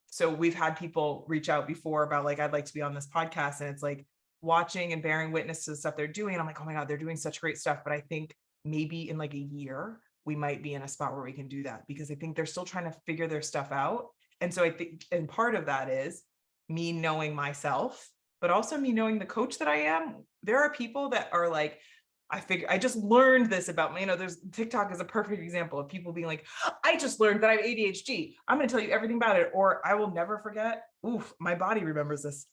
S1: So we've had people reach out before about like, I'd like to be on this podcast, and it's like watching and bearing witness to the stuff they're doing. And I'm like, oh my God, they're doing such great stuff. But I think maybe in like a year, we might be in a spot where we can do that, because I think they're still trying to figure their stuff out. And so I think, and part of that is me knowing myself, but also me knowing the coach that I am. There are people that are like, I just learned this about me. There's TikTok is a perfect example of people being like, I just learned that I have ADHD. I'm going to tell you everything about it. Or I will never forget. Oof, my body remembers this.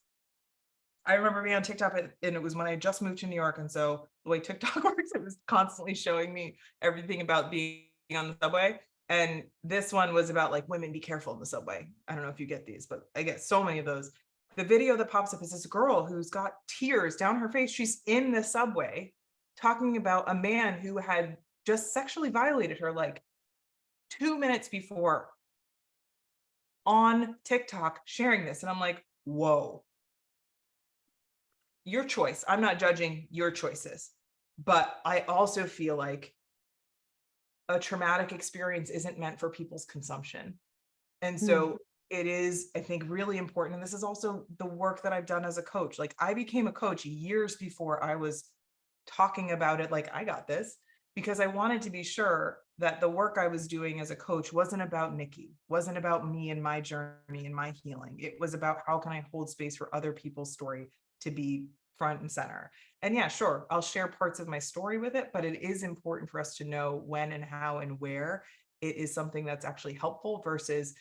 S1: I remember being on TikTok, and it was when I just moved to New York. And so the way TikTok works, it was constantly showing me everything about being on the subway. And this one was about like, women, be careful in the subway. I don't know if you get these, but I get so many of those. The video that pops up is this girl who's got tears down her face. She's in the subway talking about a man who had just sexually violated her like 2 minutes before on TikTok, sharing this. And I'm like, whoa, your choice. I'm not judging your choices, but I also feel like a traumatic experience isn't meant for people's consumption. And so it is, I think, really important. And this is also the work that I've done as a coach. Like, I became a coach years before I was talking about it like, I got this, because I wanted to be sure that the work I was doing as a coach wasn't about Nikki, wasn't about me and my journey and my healing. It was about how can I hold space for other people's story to be front and center. And yeah, sure, I'll share parts of my story with it, but it is important for us to know when and how and where it is something that's actually helpful versus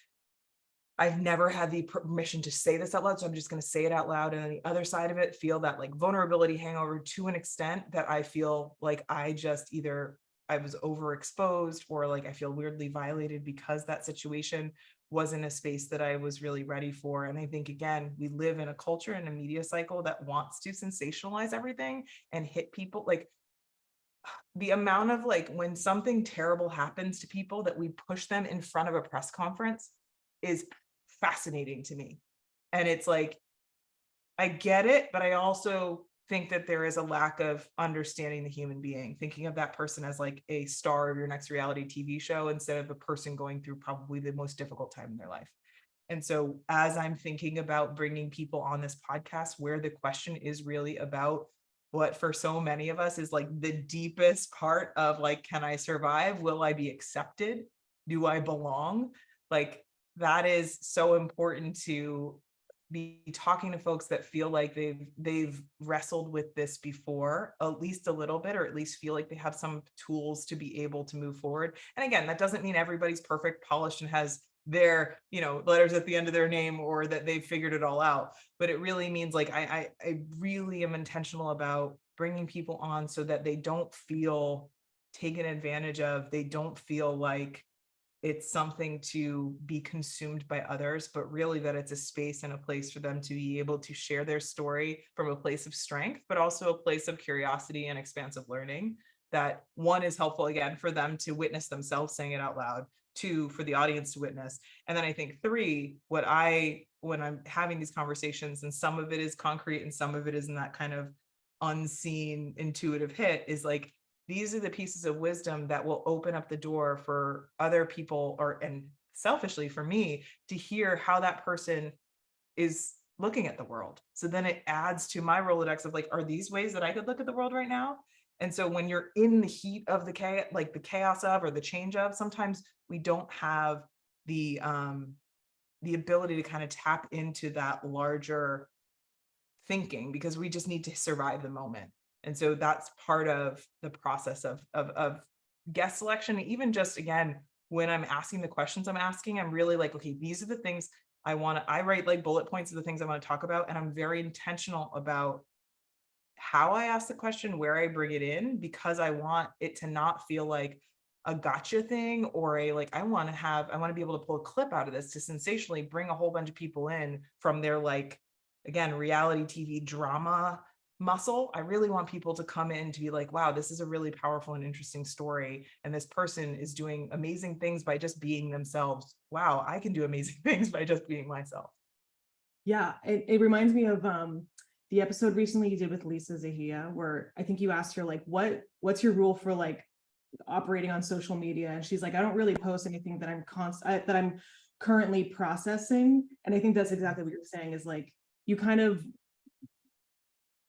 S1: I've never had the permission to say this out loud, so I'm just going to say it out loud. And on the other side of it, feel that like vulnerability hangover to an extent that I feel like I just either I was overexposed or like I feel weirdly violated because that situation wasn't a space that I was really ready for. And I think, again, we live in a culture and a media cycle that wants to sensationalize everything and hit people. Like, the amount of like when something terrible happens to people that we push them in front of a press conference is fascinating to me. And it's like, I get it, but I also think that there is a lack of understanding the human being, thinking of that person as like a star of your next reality TV show instead of a person going through probably the most difficult time in their life. And so as I'm thinking about bringing people on this podcast, where the question is really about what for so many of us is like the deepest part of like, can I survive? Will I be accepted? Do I belong? Like, that is so important to be talking to folks that feel like they've wrestled with this before, at least a little bit, or at least feel like they have some tools to be able to move forward. And again, that doesn't mean everybody's perfect, polished, and has their, letters at the end of their name, or that they've figured it all out. But it really means like, I really am intentional about bringing people on so that they don't feel taken advantage of. They don't feel like it's something to be consumed by others, but really that it's a space and a place for them to be able to share their story from a place of strength, but also a place of curiosity and expansive learning. that one is helpful again for them to witness themselves saying it out loud, two, for the audience to witness. And then I think three, when I'm having these conversations, and some of it is concrete and some of it is in that kind of unseen intuitive hit, is like, these are the pieces of wisdom that will open up the door for other people, and selfishly for me, to hear how that person is looking at the world. So then it adds to my Rolodex of like, are these ways that I could look at the world right now? And so when you're in the heat of the chaos, like the chaos of, or the change of, sometimes we don't have the ability to kind of tap into that larger thinking, because we just need to survive the moment. And so that's part of the process of guest selection. Even just, again, when I'm asking the questions I'm asking, I'm really like, okay, these are the things I write like bullet points of the things I want to talk about. And I'm very intentional about how I ask the question, where I bring it in, because I want it to not feel like a gotcha thing, or a like, I want to be able to pull a clip out of this to sensationally bring a whole bunch of people in from their, like, again, reality TV drama muscle. I really want people to come in to be like, wow, this is a really powerful and interesting story. And this person is doing amazing things by just being themselves. Wow, I can do amazing things by just being myself.
S2: Yeah, it reminds me of the episode recently you did with Lisa Zahia, where I think you asked her, like, what's your rule for like operating on social media? And she's like, I don't really post anything that I'm currently processing. And I think that's exactly what you're saying, is like, you kind of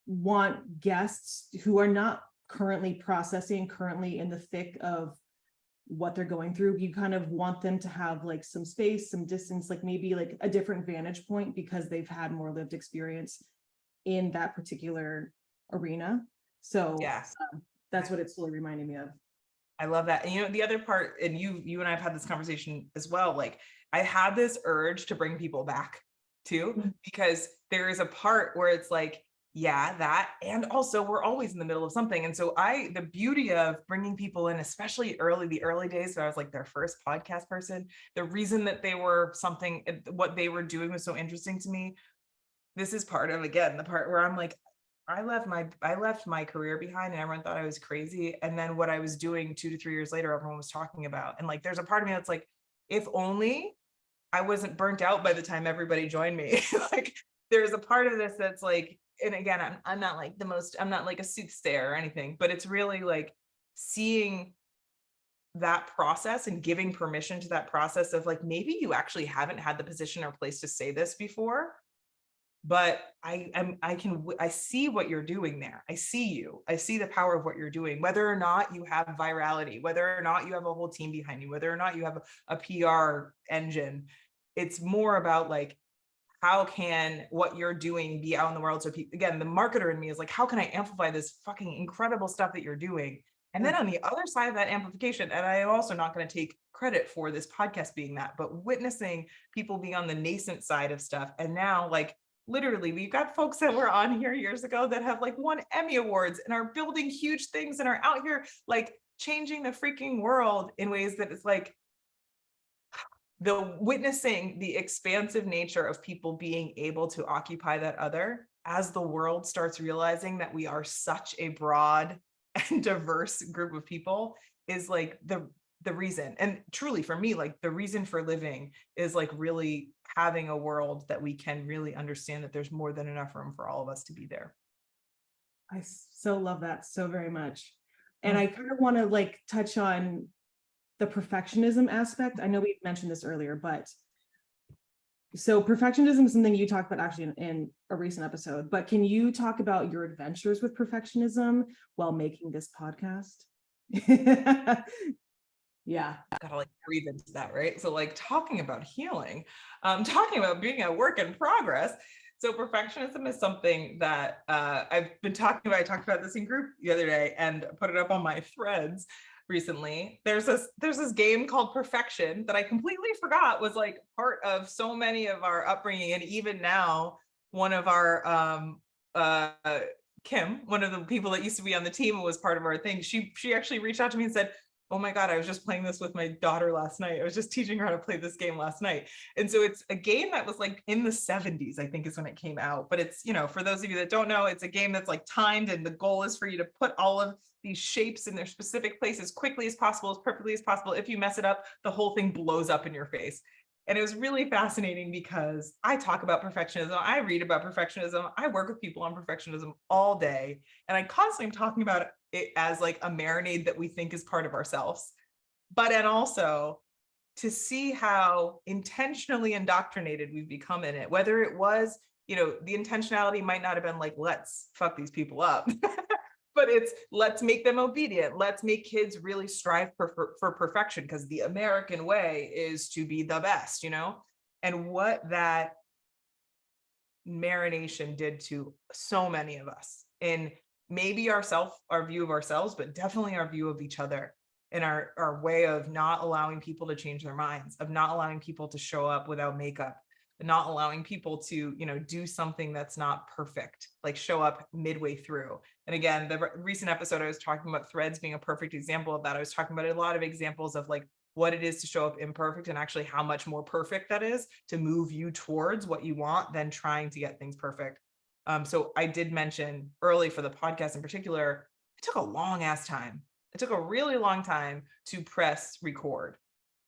S2: want guests who are not currently in the thick of what they're going through. You kind of want them to have like some space, some distance, like maybe like a different vantage point, because they've had more lived experience in that particular arena. So
S1: Yeah.
S2: that's what it's really reminding me of.
S1: I love that. And the other part, and you and I have had this conversation as well, like, I had this urge to bring people back too, because there is a part where it's like, yeah, that, and also we're always in the middle of something. And so the beauty of bringing people in, especially the early days, so I was like their first podcast person, the reason that they were what they were doing was so interesting to me. This is part of, again, the part where I'm like, I left my career behind and everyone thought I was crazy. And then what I was doing 2 to 3 years later, everyone was talking about. And like, there's a part of me that's like, if only I wasn't burnt out by the time everybody joined me. Like, there's a part of this that's like, and again, I'm not like I'm not like a soothsayer or anything, but it's really like seeing that process and giving permission to that process of like, maybe you actually haven't had the position or place to say this before, but I see what you're doing there. I see the power of what you're doing, whether or not you have virality, whether or not you have a whole team behind you, whether or not you have a PR engine. It's more about like, how can what you're doing be out in the world? So again, the marketer in me is like, how can I amplify this fucking incredible stuff that you're doing? And then on the other side of that amplification, and I am also not going to take credit for this podcast being that, but witnessing people being on the nascent side of stuff. And now, like, literally, we've got folks that were on here years ago that have like won Emmy Awards and are building huge things and are out here like changing the freaking world in ways that it's like, the witnessing the expansive nature of people being able to occupy that other, as the world starts realizing that we are such a broad and diverse group of people, is like the reason. And truly for me, like, the reason for living is like really having a world that we can really understand that there's more than enough room for all of us to be there.
S2: I so love that so very much. And I kind of want to like touch on the perfectionism aspect. I know we mentioned this earlier, but so perfectionism is something you talked about actually in a recent episode, but can you talk about your adventures with perfectionism while making this podcast? Yeah.
S1: Gotta like breathe into that, right? So like, talking about healing, talking about being a work in progress. So perfectionism is something that I've been talking about. I talked about this in group the other day and put it up on my threads recently. There's this game called Perfection that I completely forgot was like part of so many of our upbringing. And even now, one of our Kim, one of the people that used to be on the team and was part of our thing, she actually reached out to me and said, Oh my God, I was just playing this with my daughter last night. I was just teaching her how to play this game last night. And so it's a game that was like in the 70s, I think is when it came out. But it's, for those of you that don't know, it's a game that's like timed, and the goal is for you to put all of these shapes in their specific place as quickly as possible, as perfectly as possible. If you mess it up, the whole thing blows up in your face. And it was really fascinating because I talk about perfectionism. I read about perfectionism. I work with people on perfectionism all day. And I constantly am talking about it as like a marinade that we think is part of ourselves. But and also to see how intentionally indoctrinated we've become in it, whether it was, the intentionality might not have been like, let's fuck these people up. But it's let's make them obedient. Let's make kids really strive for perfection, because the American way is to be the best, and what that marination did to so many of us in maybe our view of ourselves, but definitely our view of each other, and our way of not allowing people to change their minds, of not allowing people to show up without makeup, not allowing people to, do something that's not perfect, like show up midway through. And again, the recent episode, I was talking about threads being a perfect example of that. I was talking about a lot of examples of like what it is to show up imperfect, and actually how much more perfect that is to move you towards what you want than trying to get things perfect. So I did mention early for the podcast in particular, it took a long ass time. It took a really long time to press record.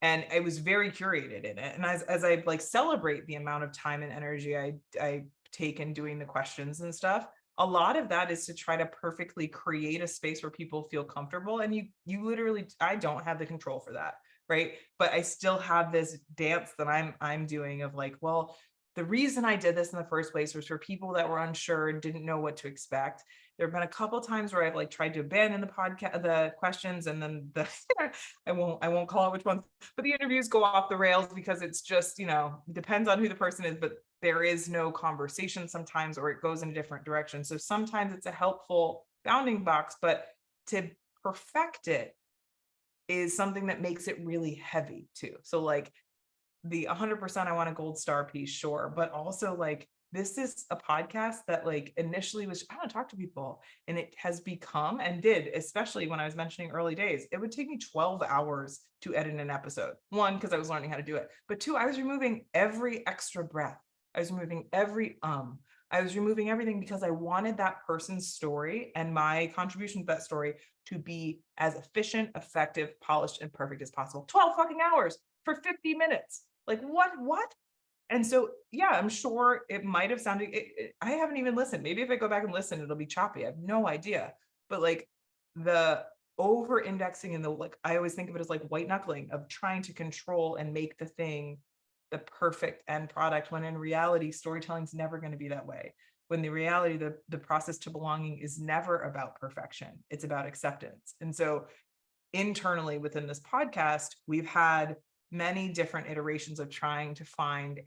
S1: And I was very curated in it. And as I like celebrate the amount of time and energy I take in doing the questions and stuff, a lot of that is to try to perfectly create a space where people feel comfortable. And you literally, I don't have the control for that, right? But I still have this dance that I'm doing of like, well, the reason I did this in the first place was for people that were unsure and didn't know what to expect. There have been a couple times where I've like tried to abandon the questions, and then I won't call out which ones, but the interviews go off the rails because it's just, depends on who the person is, but there is no conversation sometimes, or it goes in a different direction. So sometimes it's a helpful bounding box, but to perfect it is something that makes it really heavy too. So like the 100% I want a gold star piece, sure. But also like, this is a podcast that like initially was, I want to talk to people, and it has become, and did, especially when I was mentioning early days, it would take me 12 hours to edit an episode. One, because I was learning how to do it. But two, I was removing every extra breath. I was removing I was removing everything because I wanted that person's story and my contribution to that story to be as efficient, effective, polished, and perfect as possible. 12 fucking hours for 50 minutes. Like what? And so, yeah, I'm sure it might have sounded, I haven't even listened. Maybe if I go back and listen, it'll be choppy. I have no idea. But like the over indexing and the, like, I always think of it as like white knuckling of trying to control and make the thing the perfect end product, when in reality, storytelling is never going to be that way. When the reality, the process to belonging is never about perfection. It's about acceptance. And so internally within this podcast, we've had many different iterations of trying to find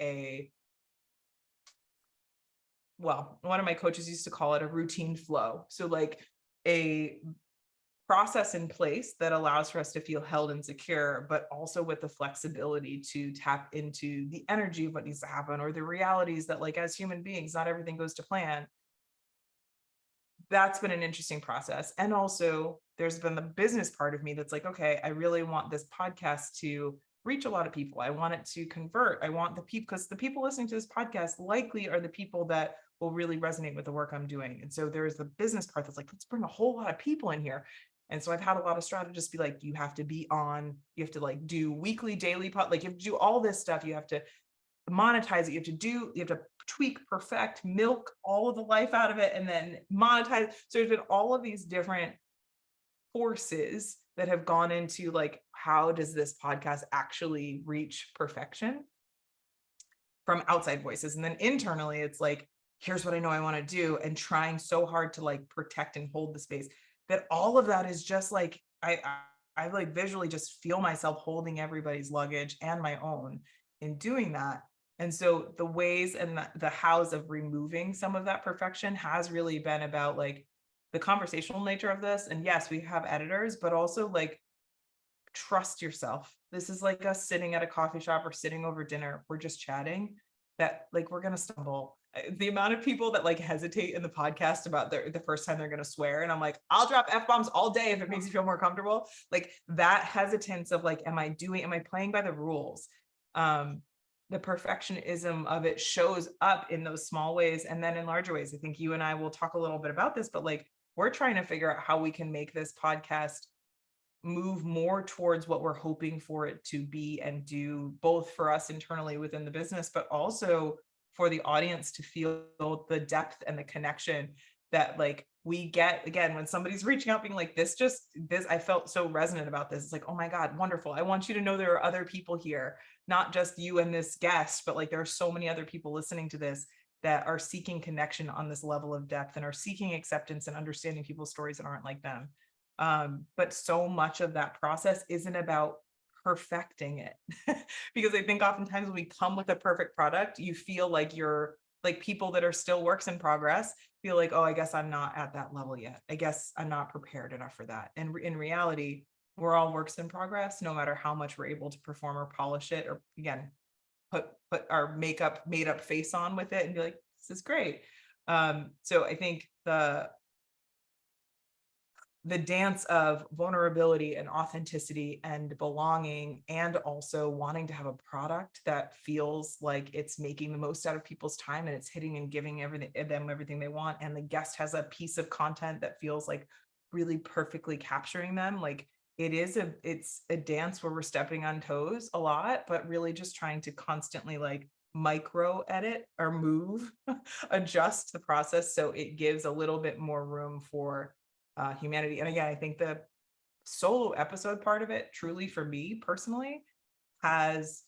S1: one of my coaches used to call it a routine flow. So like a process in place that allows for us to feel held and secure, but also with the flexibility to tap into the energy of what needs to happen, or the realities that like as human beings, not everything goes to plan. That's been an interesting process. And also there's been the business part of me that's like, okay, I really want this podcast to reach a lot of people. I want it to convert. I want the people, because the people listening to this podcast likely are the people that will really resonate with the work I'm doing. And so there's the business part that's like, let's bring a whole lot of people in here. And so I've had a lot of strategists be like, you have to be on, you have to like do weekly, daily, like you have to do all this stuff. You have to monetize it. You have to tweak, perfect, milk all of the life out of it, and then monetize. So there's been all of these different forces that have gone into like, how does this podcast actually reach perfection from outside voices? And then internally, it's like, here's what I know I want to do, and trying so hard to like protect and hold the space, that all of that is just like, I like visually just feel myself holding everybody's luggage and my own in doing that. And so the ways and the hows of removing some of that perfection has really been about like the conversational nature of this. And yes, we have editors, but also like, trust yourself. This is like us sitting at a coffee shop or sitting over dinner. We're just chatting, that like we're going to stumble. the amount of people that like hesitate in the podcast about the first time they're going to swear. And I'm like, I'll drop F-bombs all day if it makes you feel more comfortable. Like that hesitance of like, am I playing by the rules? The perfectionism of it shows up in those small ways and then in larger ways. I think you and I will talk a little bit about this, but like, we're trying to figure out how we can make this podcast move more towards what we're hoping for it to be and do, both for us internally within the business, but also for the audience to feel the depth and the connection that like we get again when somebody's reaching out being like this I felt so resonant about this. It's like, oh my God, wonderful. I want you to know there are other people here, not just you and this guest, but like there are so many other people listening to this that are seeking connection on this level of depth and are seeking acceptance and understanding people's stories that aren't like them. But so much of that process isn't about perfecting it because I think oftentimes when we come with a perfect product, you feel like you're like people that are still works in progress feel like, oh, I guess I'm not at that level yet. I guess I'm not prepared enough for that. And in reality, we're all works in progress, no matter how much we're able to perform or polish it, or again, put our made up face on with it and be like, this is great. So I think the dance of vulnerability and authenticity and belonging, and also wanting to have a product that feels like it's making the most out of people's time and it's hitting and giving them everything they want. And the guest has a piece of content that feels like really perfectly capturing them. Like it's a dance where we're stepping on toes a lot, but really just trying to constantly like micro edit or move, adjust the process so it gives a little bit more room for humanity. And again, I think the solo episode part of it, truly for me personally, has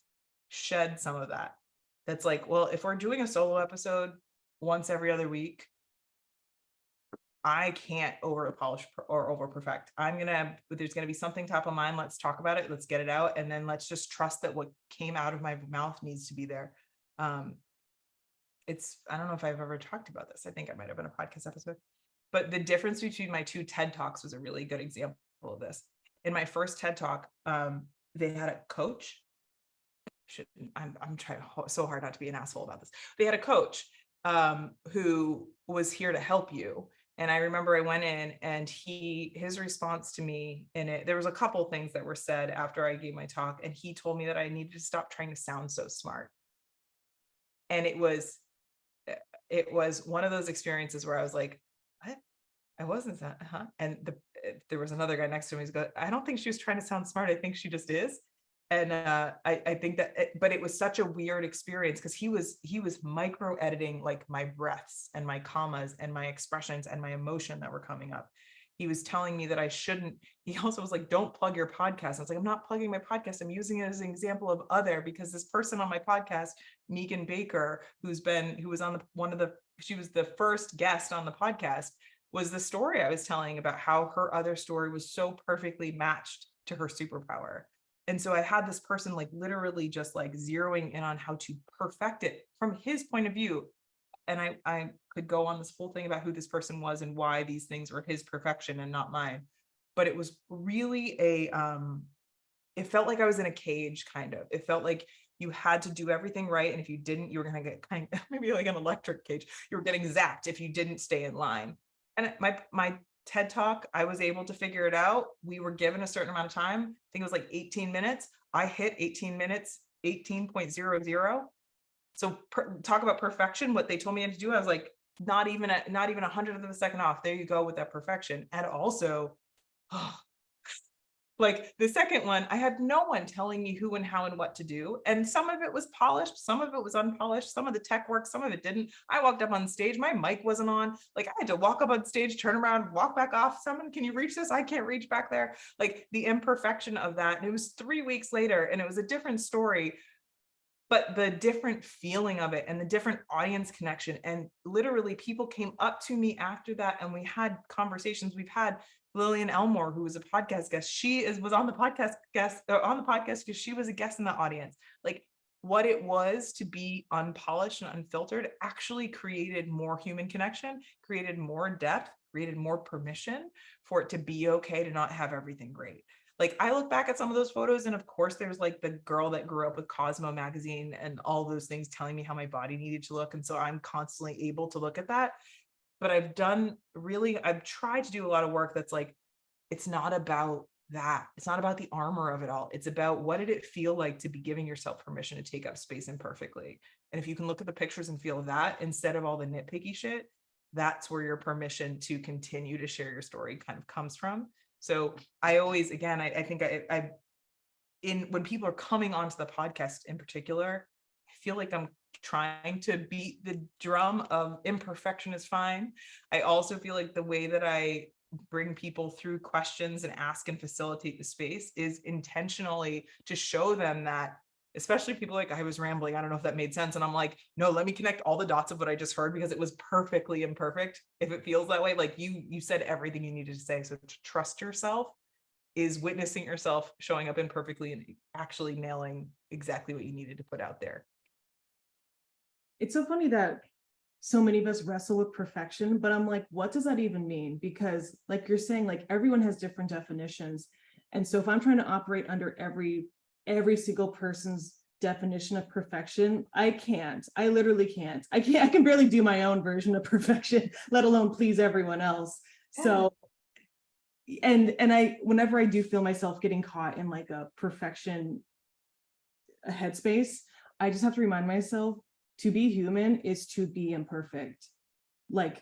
S1: shed some of that. That's like, well, if we're doing a solo episode once every other week, I can't over polish or over perfect. There's gonna be something top of mind. Let's talk about it. Let's get it out. And then let's just trust that what came out of my mouth needs to be there. I don't know if I've ever talked about this. I think I might have been a podcast episode. But the difference between my two TED Talks was a really good example of this. In my first TED Talk, they had a coach. I'm trying so hard not to be an asshole about this. They had a coach who was here to help you. And I remember I went in and his response to me in it, there was a couple things that were said after I gave my talk. And he told me that I needed to stop trying to sound so smart. And it was one of those experiences where I was like, what? I wasn't that, and there was another guy next to me who's go, I don't think she was trying to sound smart. I think she just is. And I think that, but it was such a weird experience because he was micro editing like my breaths and my commas and my expressions and my emotion that were coming up. He was telling me that I shouldn't. He also was like, don't plug your podcast. I was like, I'm not plugging my podcast. I'm using it as an example of Other, because this person on my podcast, Megan Baker, she was the first guest on the podcast, was the story I was telling about how her other story was so perfectly matched to her superpower. And so I had this person like literally just like zeroing in on how to perfect it from his point of view. And I could go on this whole thing about who this person was and why these things were his perfection and not mine. But it was really it felt like I was in a cage, kind of. It felt like you had to do everything right. And if you didn't, you were going to get kind of maybe like an electric cage. You were getting zapped if you didn't stay in line. And my TED Talk, I was able to figure it out. We were given a certain amount of time. I think it was like 18 minutes. I hit 18 minutes, 18.00. So talk about perfection. What they told me to do, I was like, not even a 100th of a second off. There you go with that perfection. And also, like the second one, I had no one telling me who and how and what to do. And some of it was polished, some of it was unpolished, some of the tech worked, some of it didn't. I walked up on stage, my mic wasn't on. Like I had to walk up on stage, turn around, walk back off. Someone, can you reach this? I can't reach back there. Like the imperfection of that. And it was 3 weeks later and it was a different story, but the different feeling of it and the different audience connection. And literally people came up to me after that and we had conversations. We've had Lillian Elmore, who was a podcast guest. Was on the podcast because she was a guest in the audience. Like what it was to be unpolished and unfiltered actually created more human connection, created more depth, created more permission for it to be okay to not have everything great. Like I look back at some of those photos and of course there's like the girl that grew up with Cosmo magazine and all those things telling me how my body needed to look. And so I'm constantly able to look at that. But I've tried to do a lot of work that's like, it's not about that. It's not about the armor of it all. It's about what did it feel like to be giving yourself permission to take up space imperfectly. And if you can look at the pictures and feel that instead of all the nitpicky shit, that's where your permission to continue to share your story kind of comes from. So I always, again, I think when people are coming onto the podcast in particular, I feel like I'm trying to beat the drum of imperfection is fine. I also feel like the way that I bring people through questions and ask and facilitate the space is intentionally to show them that, especially people like I was rambling, I don't know if that made sense. And I'm like, no, let me connect all the dots of what I just heard because it was perfectly imperfect. If it feels that way, like you said everything you needed to say. So to trust yourself is witnessing yourself showing up imperfectly and actually nailing exactly what you needed to put out there.
S2: It's so funny that so many of us wrestle with perfection, but I'm like, what does that even mean? Because like you're saying, like everyone has different definitions. And so if I'm trying to operate under every single person's definition of perfection, I literally can't. I can barely do my own version of perfection, let alone please everyone else.
S1: Yeah.
S2: So and whenever I do feel myself getting caught in like a perfection headspace, I just have to remind myself to be human is to be imperfect. Like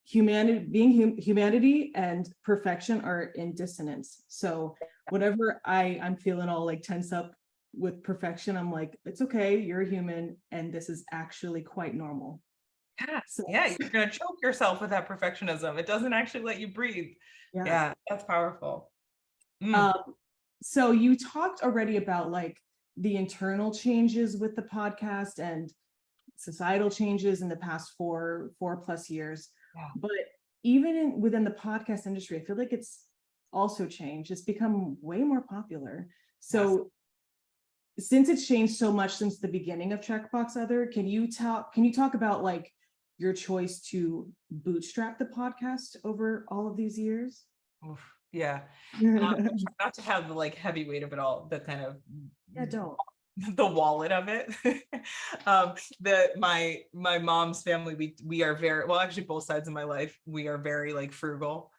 S2: humanity and perfection are in dissonance. So whenever I'm feeling all like tense up with perfection, I'm like, it's okay, you're a human and this is actually quite normal.
S1: Yeah.
S2: So
S1: Yeah, you're gonna choke yourself with that perfectionism. It doesn't actually let you breathe. Yeah, that's powerful.
S2: So you talked already about like the internal changes with the podcast and societal changes in the past four plus years.
S1: Yeah.
S2: But even within the podcast industry, I feel like it's also changed. It's become way more popular. So since it's changed so much since the beginning of Checkbox Other, can you talk about like your choice to bootstrap the podcast over all of these years?
S1: Oof, yeah. Not to have the like heavy weight of it all, the kind of
S2: Don't.
S1: the wallet of it. My mom's family, we are very well, actually both sides of my life, we are very like frugal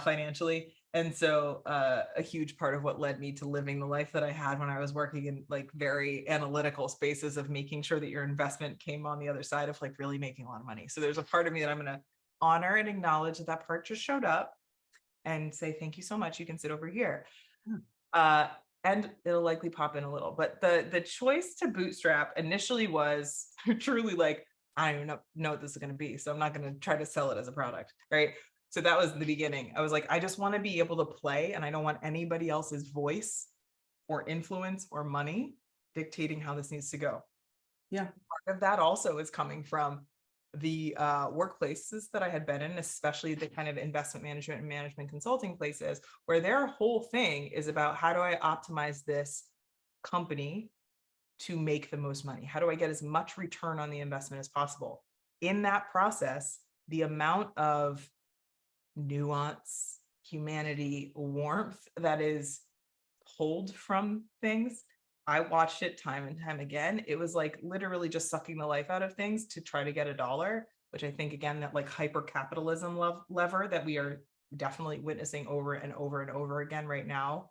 S1: financially. And so a huge part of what led me to living the life that I had when I was working in like very analytical spaces of making sure that your investment came on the other side of like really making a lot of money. So there's a part of me that I'm going to honor and acknowledge that that part just showed up and say, thank you so much. You can sit over here. And it'll likely pop in a little, but the choice to bootstrap initially was truly like, I don't even know what this is going to be. So I'm not going to try to sell it as a product. Right. So that was the beginning. I was like, I just want to be able to play and I don't want anybody else's voice or influence or money dictating how this needs to go.
S2: Yeah.
S1: Part of that also is coming from the workplaces that I had been in, especially the kind of investment management and management consulting places, where their whole thing is about how do I optimize this company to make the most money? How do I get as much return on the investment as possible? In that process, the amount of nuance, humanity, warmth that is pulled from things, I watched it time and time again. It was like literally just sucking the life out of things to try to get a dollar, which I think, again, that like hyper capitalism lever that we are definitely witnessing over and over and over again right now,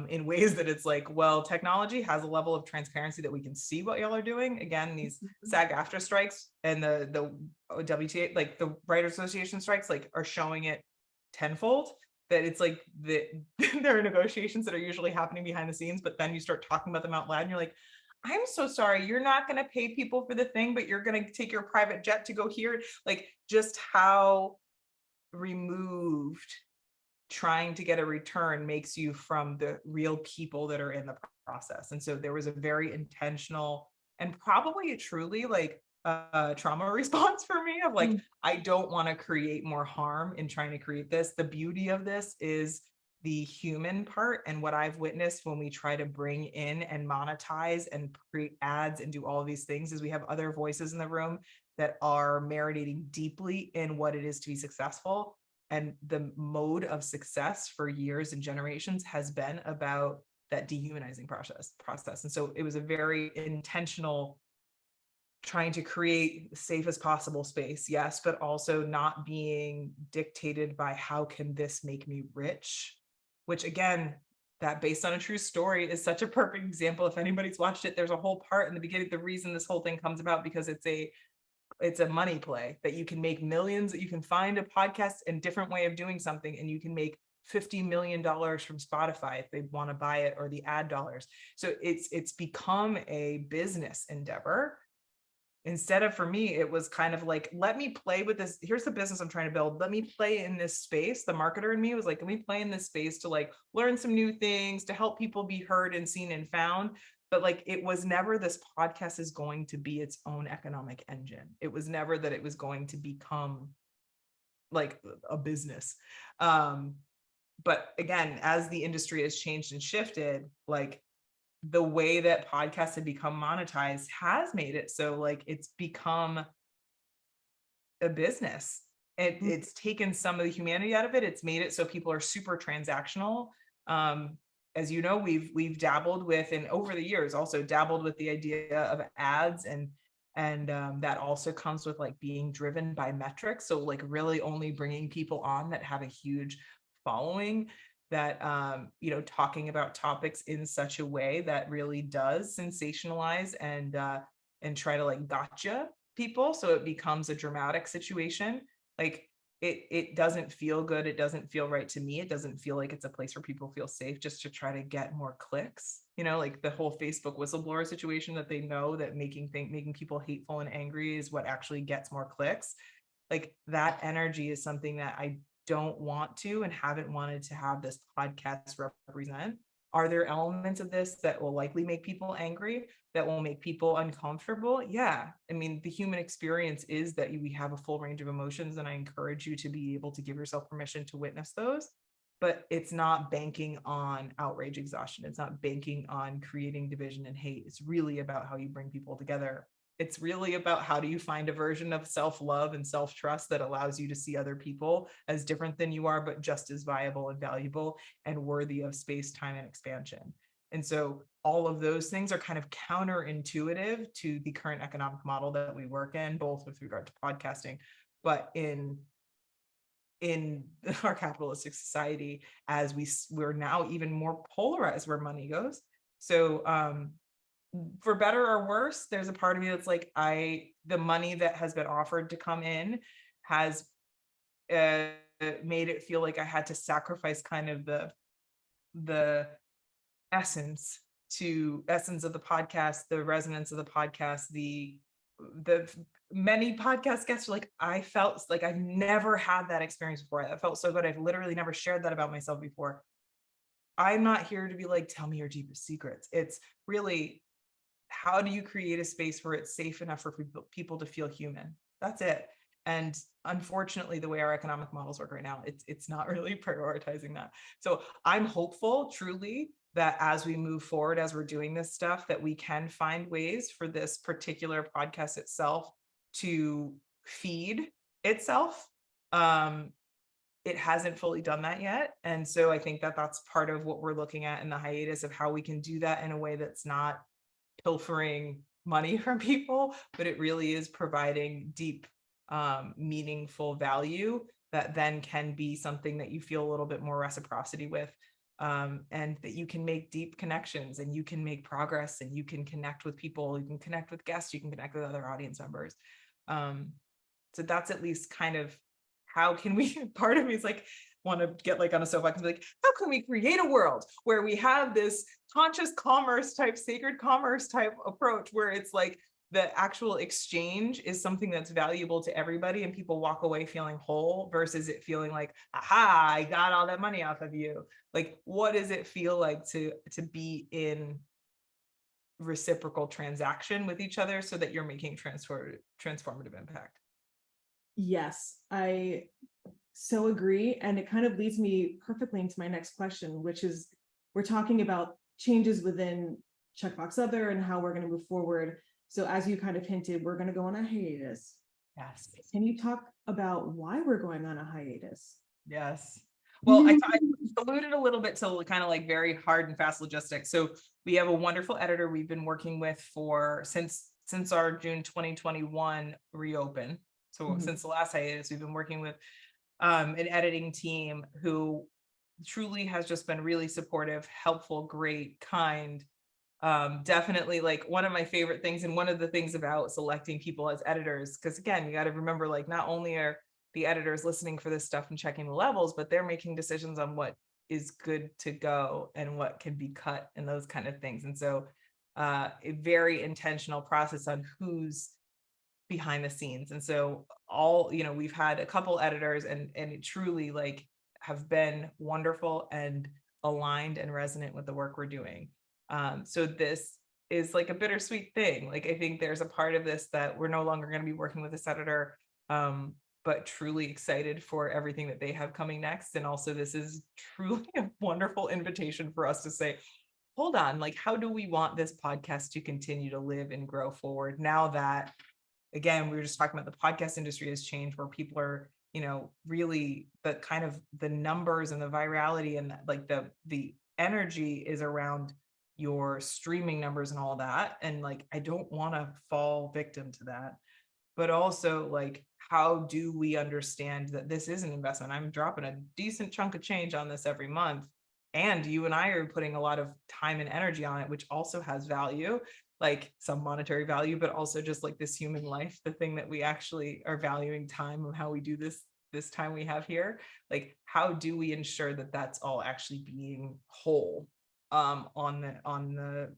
S1: in ways that it's like, well, technology has a level of transparency that we can see what y'all are doing. Again, these SAG-AFTRA strikes and the WTA, like the Writers Association strikes, like are showing it tenfold. That it's like there are negotiations that are usually happening behind the scenes, but then you start talking about them out loud and you're like, I'm so sorry, you're not going to pay people for the thing, but you're going to take your private jet to go here. Like just how removed trying to get a return makes you from the real people that are in the process. And so there was a very intentional and probably a truly like trauma response for me of like, I don't want to create more harm in trying to create this. The beauty of this is the human part. And what I've witnessed when we try to bring in and monetize and create ads and do all of these things is we have other voices in the room that are marinating deeply in what it is to be successful. And the mode of success for years and generations has been about that dehumanizing process. And so it was a very intentional trying to create the safest possible space, yes, but also not being dictated by how can this make me rich, which again, that based on a true story is such a perfect example. If anybody's watched it, there's a whole part in the beginning, the reason this whole thing comes about, because it's a money play that you can make millions, that you can find a podcast and different way of doing something, and you can make $50 million from Spotify if they want to buy it, or the ad dollars. So it's become a business endeavor. Instead of, for me, it was kind of like, let me play with this. Here's the business I'm trying to build. Let me play in this space. The marketer in me was like, let me play in this space to like learn some new things, to help people be heard and seen and found. But like, it was never this podcast is going to be its own economic engine. It was never that it was going to become like a business. But again, as the industry has changed and shifted, like the way that podcasts have become monetized has made it so like it's become a business. It's taken some of the humanity out of it. It's made it so people are super transactional. As you know, we've dabbled with, and over the years also dabbled with the idea of ads, and that also comes with like being driven by metrics. So like really only bringing people on that have a huge following, that talking about topics in such a way that really does sensationalize and try to like gotcha people, so it becomes a dramatic situation. Like it doesn't feel good, it doesn't feel right to me, it doesn't feel like it's a place where people feel safe just to try to get more clicks, like the whole Facebook whistleblower situation, that they know that making people hateful and angry is what actually gets more clicks. Like that energy is something that I don't want to and haven't wanted to have this podcast represent. Are there elements of this that will likely make people angry, that will make people uncomfortable? Yeah. I mean, the human experience is that we have a full range of emotions, and I encourage you to be able to give yourself permission to witness those. But it's not banking on outrage exhaustion. It's not banking on creating division and hate. It's really about how you bring people together. It's really about how do you find a version of self-love and self-trust that allows you to see other people as different than you are, but just as viable and valuable and worthy of space, time, and expansion. And so all of those things are kind of counterintuitive to the current economic model that we work in, both with regard to podcasting, but in our capitalistic society, as we're now even more polarized where money goes. So for better or worse, there's a part of me that's like, the money that has been offered to come in has made it feel like I had to sacrifice kind of the essence of the podcast, the resonance of the podcast, the many podcast guests are like, I felt like I've never had that experience before. That felt so good. I've literally never shared that about myself before. I'm not here to be like, tell me your deepest secrets. It's really, how do you create a space where it's safe enough for people to feel human? That's it. And unfortunately, the way our economic models work right now, it's not really prioritizing that. So I'm hopeful, truly, that as we move forward, as we're doing this stuff, that we can find ways for this particular podcast itself to feed itself. It hasn't fully done that yet. And so I think that that's part of what we're looking at in the hiatus, of how we can do that in a way that's not pilfering money from people, but it really is providing deep, meaningful value that then can be something that you feel a little bit more reciprocity with, and that you can make deep connections, and you can make progress, and you can connect with people, you can connect with guests, you can connect with other audience members. So that's at least kind of how can we, part of me is like, want to get like on a soapbox and be like, how can we create a world where we have this conscious commerce type, sacred commerce type approach, where it's like the actual exchange is something that's valuable to everybody and people walk away feeling whole, versus it feeling like, aha, I got all that money off of you. Like, what does it feel like to be in reciprocal transaction with each other so that you're making transformative impact?
S2: Yes, I so agree. And it kind of leads me perfectly into my next question, which is, we're talking about changes within Checkbox Other and how we're going to move forward. So as you kind of hinted, we're going to go on a hiatus.
S1: Yes.
S2: Can you talk about why we're going on a hiatus?
S1: Yes. Well, I alluded a little bit to kind of like very hard and fast logistics. So we have a wonderful editor we've been working with for since our June 2021 reopen. So since the last hiatus, we've been working with an editing team who truly has just been really supportive, helpful, great, kind. Definitely like one of my favorite things, and one of the things about selecting people as editors, because again, you got to remember, like, not only are the editors listening for this stuff and checking the levels, but they're making decisions on what is good to go and what can be cut and those kind of things. And so a very intentional process on who's behind the scenes. And so we've had a couple editors and it truly like have been wonderful and aligned and resonant with the work we're doing. So this is like a bittersweet thing. Like, I think there's a part of this that we're no longer going to be working with this editor, but truly excited for everything that they have coming next. And also this is truly a wonderful invitation for us to say, hold on, like, how do we want this podcast to continue to live and grow forward now that, again, we were just talking about the podcast industry has changed, where people are, really the kind of the numbers and the virality and like the energy is around your streaming numbers and all that. And like, I don't want to fall victim to that, but also like, how do we understand that this is an investment? I'm dropping a decent chunk of change on this every month. And you and I are putting a lot of time and energy on it, which also has value, like some monetary value, but also just like this human life, the thing that we actually are valuing time of how we do this time we have here. Like, how do we ensure that that's all actually being whole on the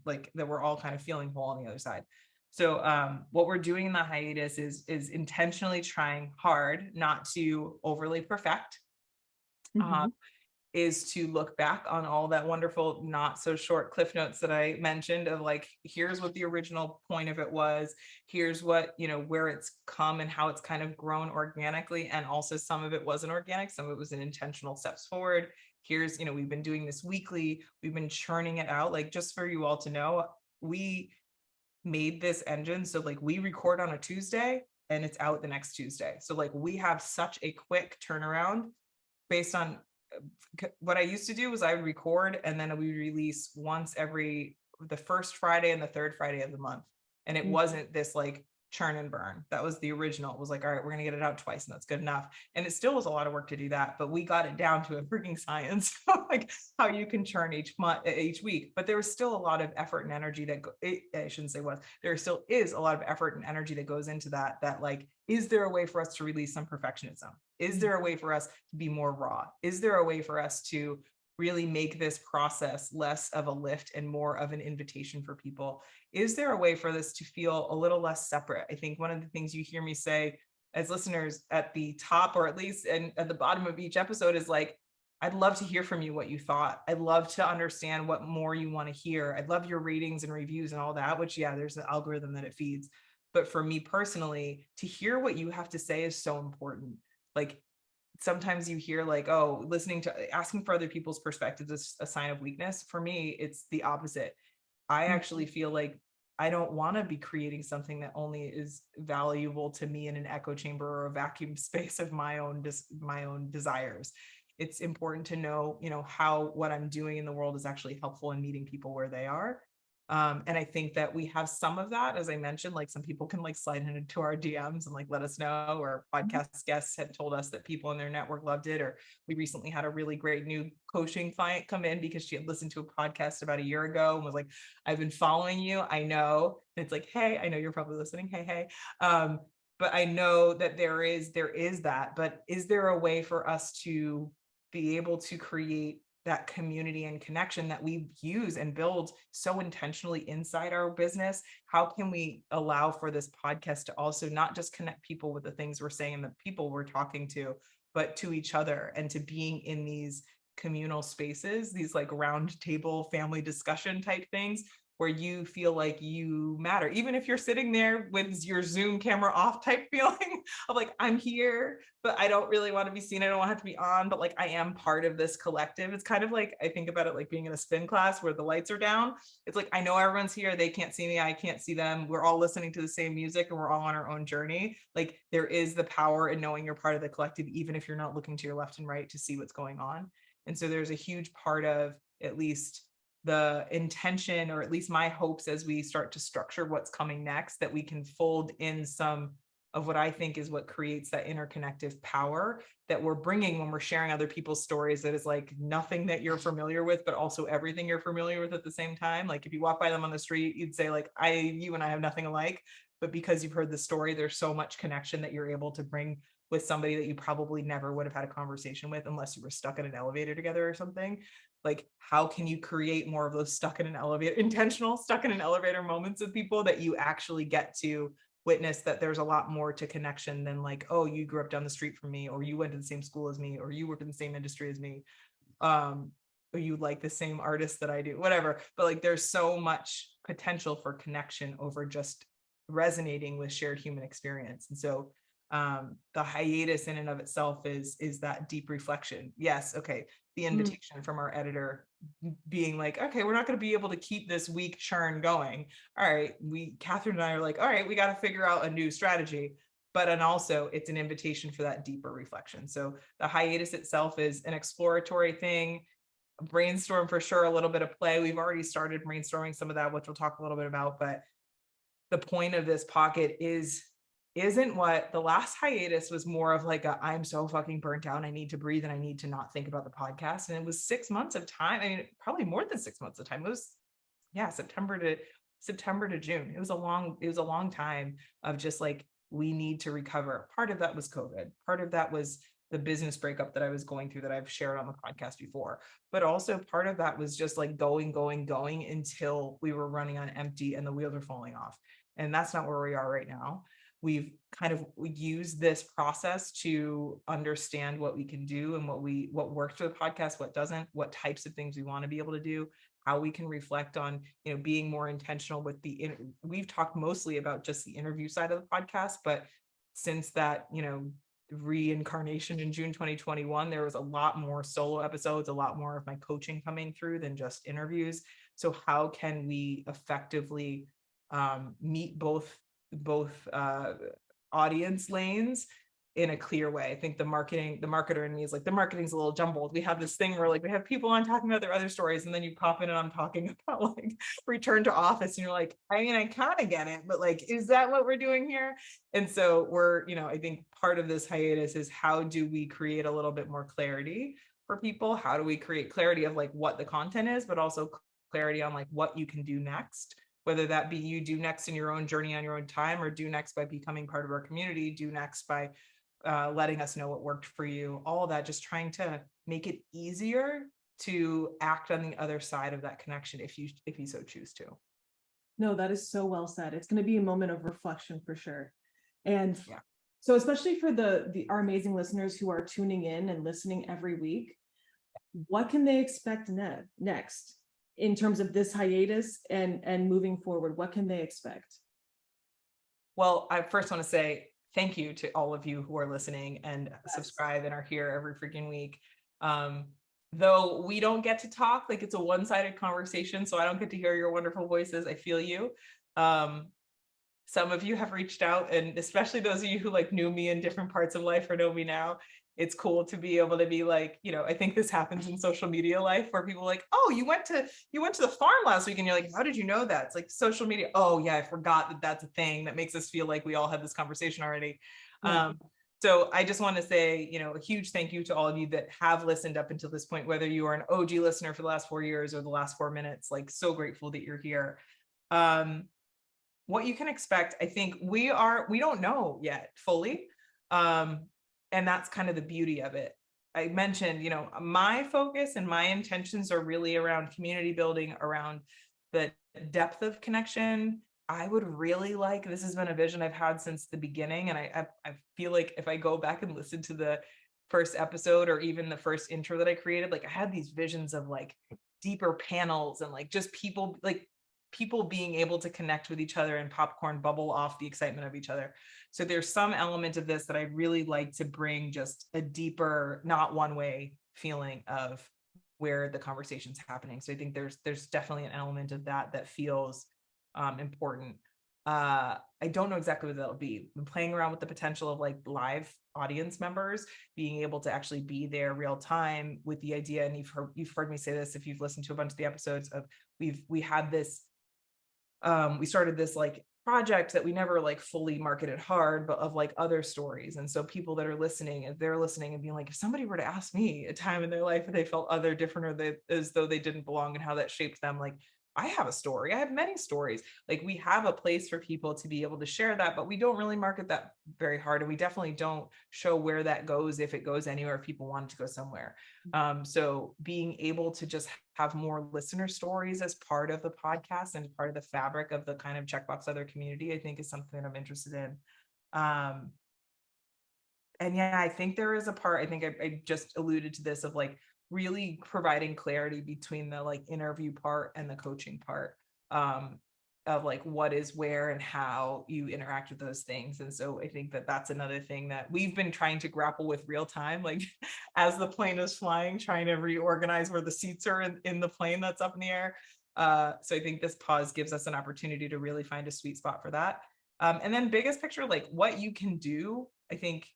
S1: like that we're all kind of feeling whole on the other side. So what we're doing in the hiatus is intentionally trying hard not to overly perfect, is to look back on all that wonderful, not so short cliff notes that I mentioned of like, here's what the original point of it was, here's what, where it's come and how it's kind of grown organically. And also some of it wasn't organic, some of it was an intentional steps forward. Here's, we've been doing this weekly, we've been churning it out. Like, just for you all to know, we made this engine. So like, we record on a Tuesday and it's out the next Tuesday. So like, we have such a quick turnaround based on what I used to do was I would record and then we release once every the first Friday and the third Friday of the month. And it wasn't this like churn and burn. That was the original. It was like, all right, we're going to get it out twice and that's good enough. And it still was a lot of work to do that, but we got it down to a freaking science, like how you can churn each week. But there was still a lot of effort and energy I shouldn't say was, there still is a lot of effort and energy that goes into that like, is there a way for us to release some perfectionism? Is there a way for us to be more raw? Is there a way for us to really make this process less of a lift and more of an invitation for people? Is there a way for this to feel a little less separate? I think one of the things you hear me say as listeners at the top, or at least and at the bottom of each episode, is like, I'd love to hear from you what you thought. I'd love to understand what more you want to hear. I'd love your ratings and reviews and all that, which, yeah, there's an algorithm that it feeds. But for me personally, to hear what you have to say is so important. Like, sometimes you hear like, oh, asking for other people's perspectives is a sign of weakness. For me, it's the opposite. I actually feel like I don't want to be creating something that only is valuable to me in an echo chamber or a vacuum space of my own desires. It's important to know, how what I'm doing in the world is actually helpful in meeting people where they are. And I think that we have some of that, as I mentioned, like some people can like slide into our DMs and like let us know, or podcast guests had told us that people in their network loved it. Or we recently had a really great new coaching client come in because she had listened to a podcast about a year ago and was like, I've been following you. I know. And it's like, hey, I know you're probably listening. Hey. But I know that there is that, but is there a way for us to be able to create that community and connection that we use and build so intentionally inside our business? How can we allow for this podcast to also not just connect people with the things we're saying and the people we're talking to, but to each other, and to being in these communal spaces, these like round table family discussion type things where you feel like you matter, even if you're sitting there with your Zoom camera off type feeling of like, I'm here, but I don't really want to be seen. I don't want to have to be on, but like, I am part of this collective. It's kind of like, I think about it like being in a spin class where the lights are down. It's like, I know everyone's here. They can't see me. I can't see them. We're all listening to the same music and we're all on our own journey. Like there is the power in knowing you're part of the collective, even if you're not looking to your left and right to see what's going on. And so there's a huge part of at least the intention, or at least my hopes as we start to structure what's coming next, that we can fold in some of what I think is what creates that interconnective power that we're bringing when we're sharing other people's stories, that is like nothing that you're familiar with, but also everything you're familiar with at the same time. Like if you walk by them on the street, you'd say like, you and I have nothing alike, but because you've heard the story, there's so much connection that you're able to bring with somebody that you probably never would have had a conversation with unless you were stuck in an elevator together or something. Like, how can you create more of those intentional stuck in an elevator moments with people that you actually get to witness that there's a lot more to connection than like, oh, you grew up down the street from me, or you went to the same school as me, or you work in the same industry as me, or you like the same artist that I do, whatever. But like, there's so much potential for connection over just resonating with shared human experience. And so the hiatus in and of itself is that deep reflection. Yes, okay, the invitation from our editor being like, okay, we're not going to be able to keep this week churn going. All right, Catherine and I are like, all right, we got to figure out a new strategy. But and also it's an invitation for that deeper reflection. So the hiatus itself is an exploratory thing, a brainstorm for sure, a little bit of play. We've already started brainstorming some of that, which we'll talk a little bit about. But the point of this pocket isn't what the last hiatus was, more of like I'm so fucking burnt out, I need to breathe and I need to not think about the podcast. And it was 6 months of time. I mean, probably more than 6 months of time. It was, yeah, September to June. It was a long time of just like, we need to recover. Part of that was COVID. Part of that was the business breakup that I was going through that I've shared on the podcast before. But also part of that was just like going until we were running on empty and the wheels are falling off. And that's not where we are right now. We've kind of used this process to understand what we can do and what works for the podcast, what doesn't, what types of things we want to be able to do, how we can reflect on, being more intentional with we've talked mostly about just the interview side of the podcast, but since that, reincarnation in June 2021, there was a lot more solo episodes, a lot more of my coaching coming through than just interviews. So how can we effectively meet both audience lanes in a clear way? I think the marketer in me is like, the marketing's a little jumbled. We have this thing where like we have people on talking about their other stories, and then you pop in and I'm talking about like return to office, and you're like, I mean, I kind of get it, but like, is that what we're doing here? And so we're, I think part of this hiatus is, how do we create a little bit more clarity for people? How do we create clarity of like what the content is, but also clarity on like what you can do next? Whether that be you do next in your own journey on your own time, or do next by becoming part of our community, do next by letting us know what worked for you, all of that, just trying to make it easier to act on the other side of that connection if you so choose to.
S2: No, that is so well said. It's going to be a moment of reflection for sure. And yeah. So especially for our amazing listeners who are tuning in and listening every week, what can they expect next in terms of this hiatus and moving forward? What can they expect?
S1: Well, I first want to say thank you to all of you who are listening and subscribe and are here every freaking week. Though we don't get to talk, like it's a one-sided conversation, so I don't get to hear your wonderful voices. I feel you. Some of you have reached out, and especially those of you who like knew me in different parts of life or know me now, it's cool to be able to be like, I think this happens in social media life where people are like, oh, you went to the farm last week, and you're like, how did you know that? It's like social media. Oh yeah, I forgot that that's a thing that makes us feel like we all had this conversation already. So I just want to say, a huge thank you to all of you that have listened up until this point, whether you are an OG listener for the last 4 years or the last 4 minutes. Like, so grateful that you're here. What you can expect, I think we don't know yet fully. And that's kind of the beauty of it. I mentioned, my focus and my intentions are really around community building, around the depth of connection. I would really like, this has been a vision I've had since the beginning. And I feel like if I go back and listen to the first episode or even the first intro that I created, like I had these visions of like deeper panels and like just people people being able to connect with each other and popcorn bubble off the excitement of each other. So there's some element of this that I really like to bring just a deeper, not one way feeling of where the conversation's happening. So I think there's definitely an element of that feels important. I don't know exactly what that'll be. I'm playing around with the potential of like live audience members being able to actually be there real time, with the idea, and you've heard me say this if you've listened to a bunch of the episodes of, we had this we started this like project that we never like fully marketed hard, but of like other stories. And so people that are listening, if they're listening and being like, if somebody were to ask me a time in their life where they felt other, different, or as though they didn't belong, and how that shaped them, like, I have a story. I have many stories. Like, we have a place for people to be able to share that, but we don't really market that very hard. And we definitely don't show where that goes, if it goes anywhere, if people want it to go somewhere. So being able to just have more listener stories as part of the podcast and part of the fabric of the kind of Checkbox Other community, I think is something that I'm interested in. And yeah, I think there is a part, I think I just alluded to this, of like really providing clarity between the like interview part and the coaching part, of like what is where and how you interact with those things. And so I think that's another thing that we've been trying to grapple with real time, like as the plane is flying, trying to reorganize where the seats are in the plane that's up in the air. So I think this pause gives us an opportunity to really find a sweet spot for that. And then biggest picture, like what you can do, I think,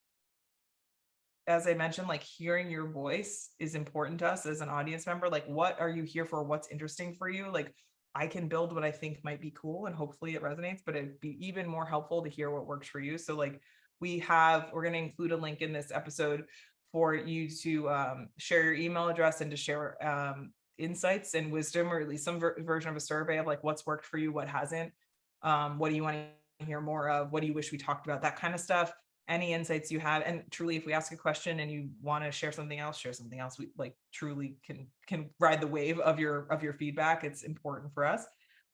S1: as I mentioned, like hearing your voice is important to us as an audience member. Like, what are you here for? What's interesting for you? Like, I can build what I think might be cool, and hopefully it resonates, but it'd be even more helpful to hear what works for you. So like we're going to include a link in this episode for you to share your email address and to share insights and wisdom, or at least some version of a survey of like what's worked for you, what hasn't, what do you want to hear more of, what do you wish we talked about, that kind of stuff. Any insights you have. And truly, if we ask a question and you want to share something else, we like truly can ride the wave of your feedback. It's important for us.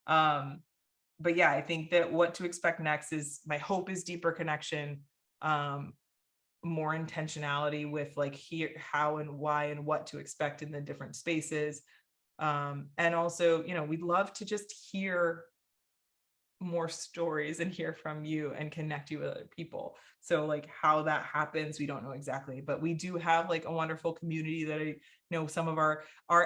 S1: But yeah, I think that what to expect next is, my hope is deeper connection, more intentionality with like here, how and why and what to expect in the different spaces. And also, we'd love to just hear more stories and hear from you and connect you with other people. So like how that happens, we don't know exactly, but we do have like a wonderful community that I know some of our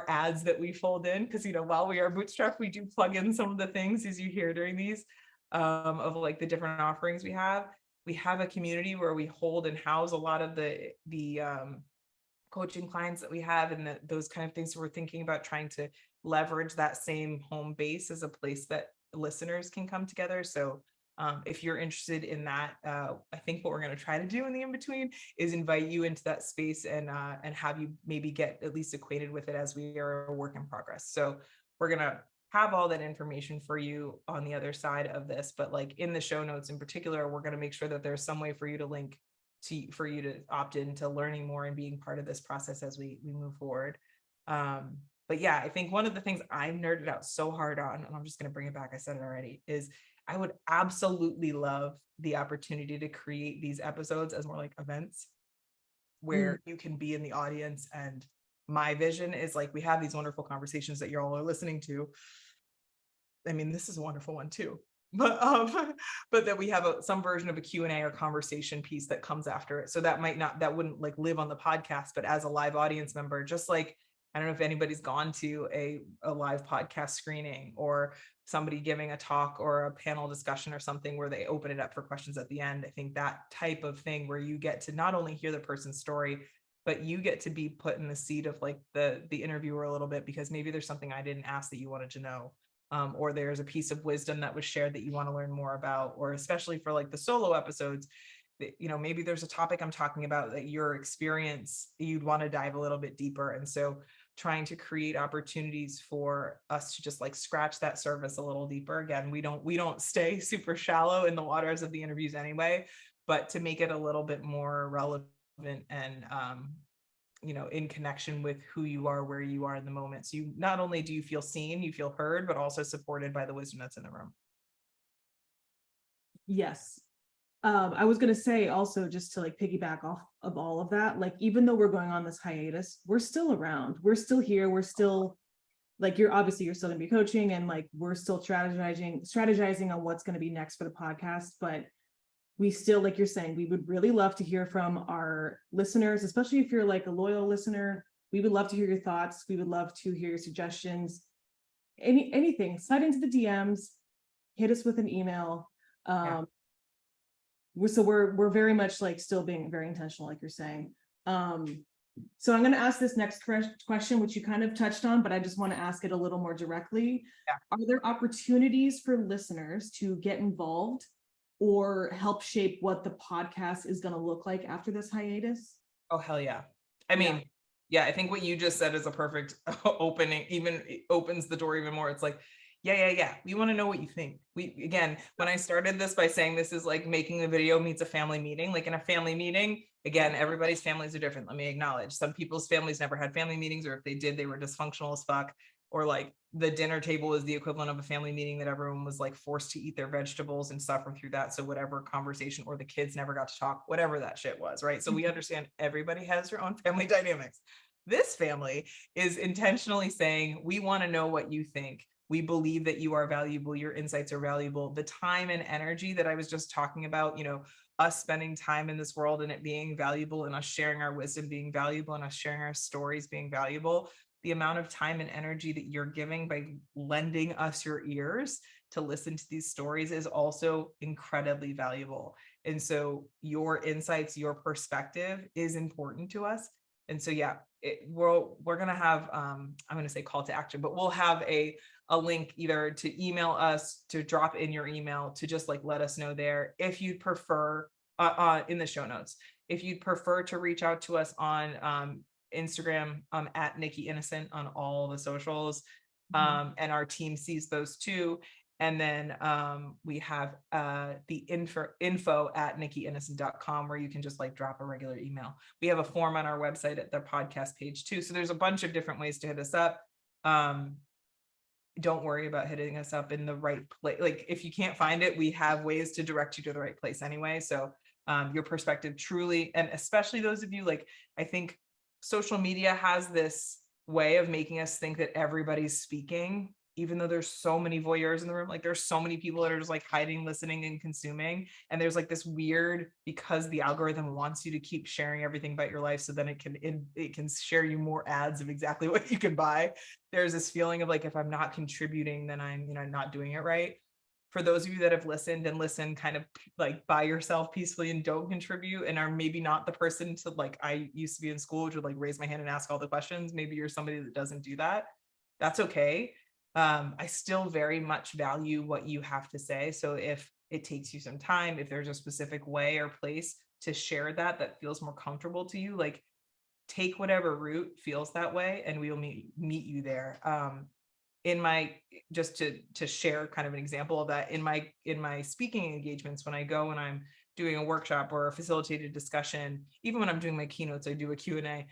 S1: ads that we fold in, because while we are bootstrapped, we do plug in some of the things as you hear during these, of like the different offerings we have. We have a community where we hold and house a lot of the coaching clients that we have, and those kind of things. So we're thinking about trying to leverage that same home base as a place that listeners can come together. So if you're interested in that, I think what we're going to try to do in the in-between is invite you into that space and have you maybe get at least acquainted with it, as we are a work in progress. So we're going to have all that information for you on the other side of this, but like in the show notes in particular, we're going to make sure that there's some way for you to link for you to opt into learning more and being part of this process as we move forward. But yeah, I think one of the things I'm nerded out so hard on, and I'm just going to bring it back, I said it already, is I would absolutely love the opportunity to create these episodes as more like events where you can be in the audience. And my vision is like, we have these wonderful conversations that you all are listening to. I mean, this is a wonderful one too, but that we have some version of a Q&A or conversation piece that comes after it. So that wouldn't like live on the podcast, but as a live audience member, just like, I don't know if anybody's gone to a live podcast screening, or somebody giving a talk or a panel discussion or something where they open it up for questions at the end. I think that type of thing where you get to not only hear the person's story, but you get to be put in the seat of like the interviewer a little bit, because maybe there's something I didn't ask that you wanted to know. Or there's a piece of wisdom that was shared that you want to learn more about, or especially for like the solo episodes, maybe there's a topic I'm talking about that your experience, you'd want to dive a little bit deeper. And so trying to create opportunities for us to just like scratch that surface a little deeper. Again, we don't stay super shallow in the waters of the interviews anyway, but to make it a little bit more relevant and, in connection with who you are, where you are in the moment. So you not only do you feel seen, you feel heard, but also supported by the wisdom that's in the room.
S2: Yes. I was going to say also, just to like piggyback off of all of that, like even though we're going on this hiatus, we're still around, we're still here, we're still like you're still gonna be coaching, and like we're still strategizing on what's gonna be next for the podcast, but we still, like you're saying, we would really love to hear from our listeners, especially if you're like a loyal listener. We would love to hear your thoughts. We would love to hear your suggestions. Anything, slide into the DMs, hit us with an email. We're very much like still being very intentional, like you're saying. So I'm going to ask this next question, which you kind of touched on, but I just want to ask it a little more directly. Are there opportunities for listeners to get involved or help shape what the podcast is going to look like after this hiatus?
S1: Oh, hell yeah. I mean, yeah, I think what you just said is a perfect opening, even opens the door even more. It's like, yeah. We want to know what you think. Again, when I started this by saying this is like making the video meets a family meeting, like in a family meeting, again, everybody's families are different. Let me acknowledge some people's families never had family meetings, or if they did, they were dysfunctional as fuck. Or like the dinner table is the equivalent of a family meeting that everyone was like forced to eat their vegetables and suffer through that. So whatever conversation, or the kids never got to talk, whatever that shit was, right? So we understand everybody has their own family dynamics. This family is intentionally saying, we want to know what you think. We believe that you are valuable. Your insights are valuable. The time and energy that I was just talking about, us spending time in this world and it being valuable, and us sharing our wisdom being valuable, and us sharing our stories being valuable. The amount of time and energy that you're giving by lending us your ears to listen to these stories is also incredibly valuable. And so your insights, your perspective is important to us. And so, yeah, we're going to have, I'm going to say call to action, but we'll have a link either to email us, to drop in your email, to just like let us know there. If you'd prefer, in the show notes, if you'd prefer to reach out to us on Instagram, at Nikki Innocent on all the socials, and our team sees those too. And then we have the info at nikkiinnocent.com, where you can just like drop a regular email. We have a form on our website at the podcast page too. So there's a bunch of different ways to hit us up. Don't worry about hitting us up in the right place. Like if you can't find it, we have ways to direct you to the right place anyway. So your perspective truly, and especially those of you, like, I think social media has this way of making us think that everybody's speaking, even though there's so many voyeurs in the room. Like there's so many people that are just like hiding, listening, and consuming. And there's like this weird, because the algorithm wants you to keep sharing everything about your life, so then it can share you more ads of exactly what you can buy. There's this feeling of like, if I'm not contributing, then I'm not doing it right. For those of you that have listened and listen kind of like by yourself peacefully and don't contribute, and are maybe not the person to, like, I used to be in school, which would like raise my hand and ask all the questions. Maybe you're somebody that doesn't do that. That's okay. I still very much value what you have to say. So if it takes you some time, if there's a specific way or place to share that feels more comfortable to you, like take whatever route feels that way, and we will meet you there. In my, just to share kind of an example of that, in my speaking engagements, when I go and I'm doing a workshop or a facilitated discussion, even when I'm doing my keynotes, I do a Q&A.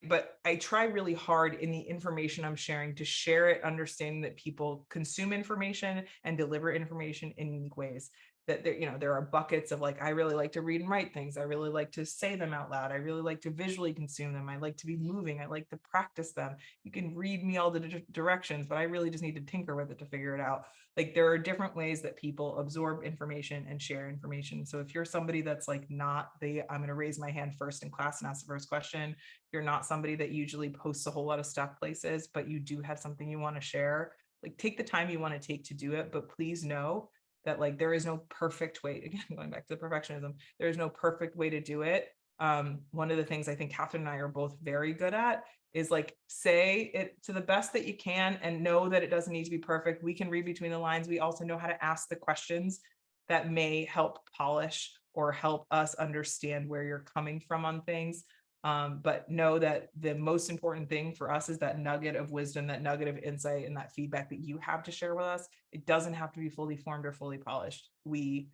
S1: But I try really hard in the information I'm sharing to share it, understanding that people consume information and deliver information in unique ways. That there are buckets of like, I really like to read and write things. I really like to say them out loud. I really like to visually consume them. I like to be moving. I like to practice them. You can read me all the directions, but I really just need to tinker with it to figure it out. Like there are different ways that people absorb information and share information. So if you're somebody that's like I'm going to raise my hand first in class and ask the first question, you're not somebody that usually posts a whole lot of stuff places, but you do have something you want to share, like take the time you want to take to do it. But please know that like there is no perfect way, again, going back to the perfectionism, there is no perfect way to do it. One of the things I think Catherine and I are both very good at is like, say it to the best that you can and know that it doesn't need to be perfect. We can read between the lines. We also know how to ask the questions that may help polish or help us understand where you're coming from on things. But know that the most important thing for us is that nugget of wisdom, that nugget of insight, and that feedback that you have to share with us. It doesn't have to be fully formed or fully polished. We,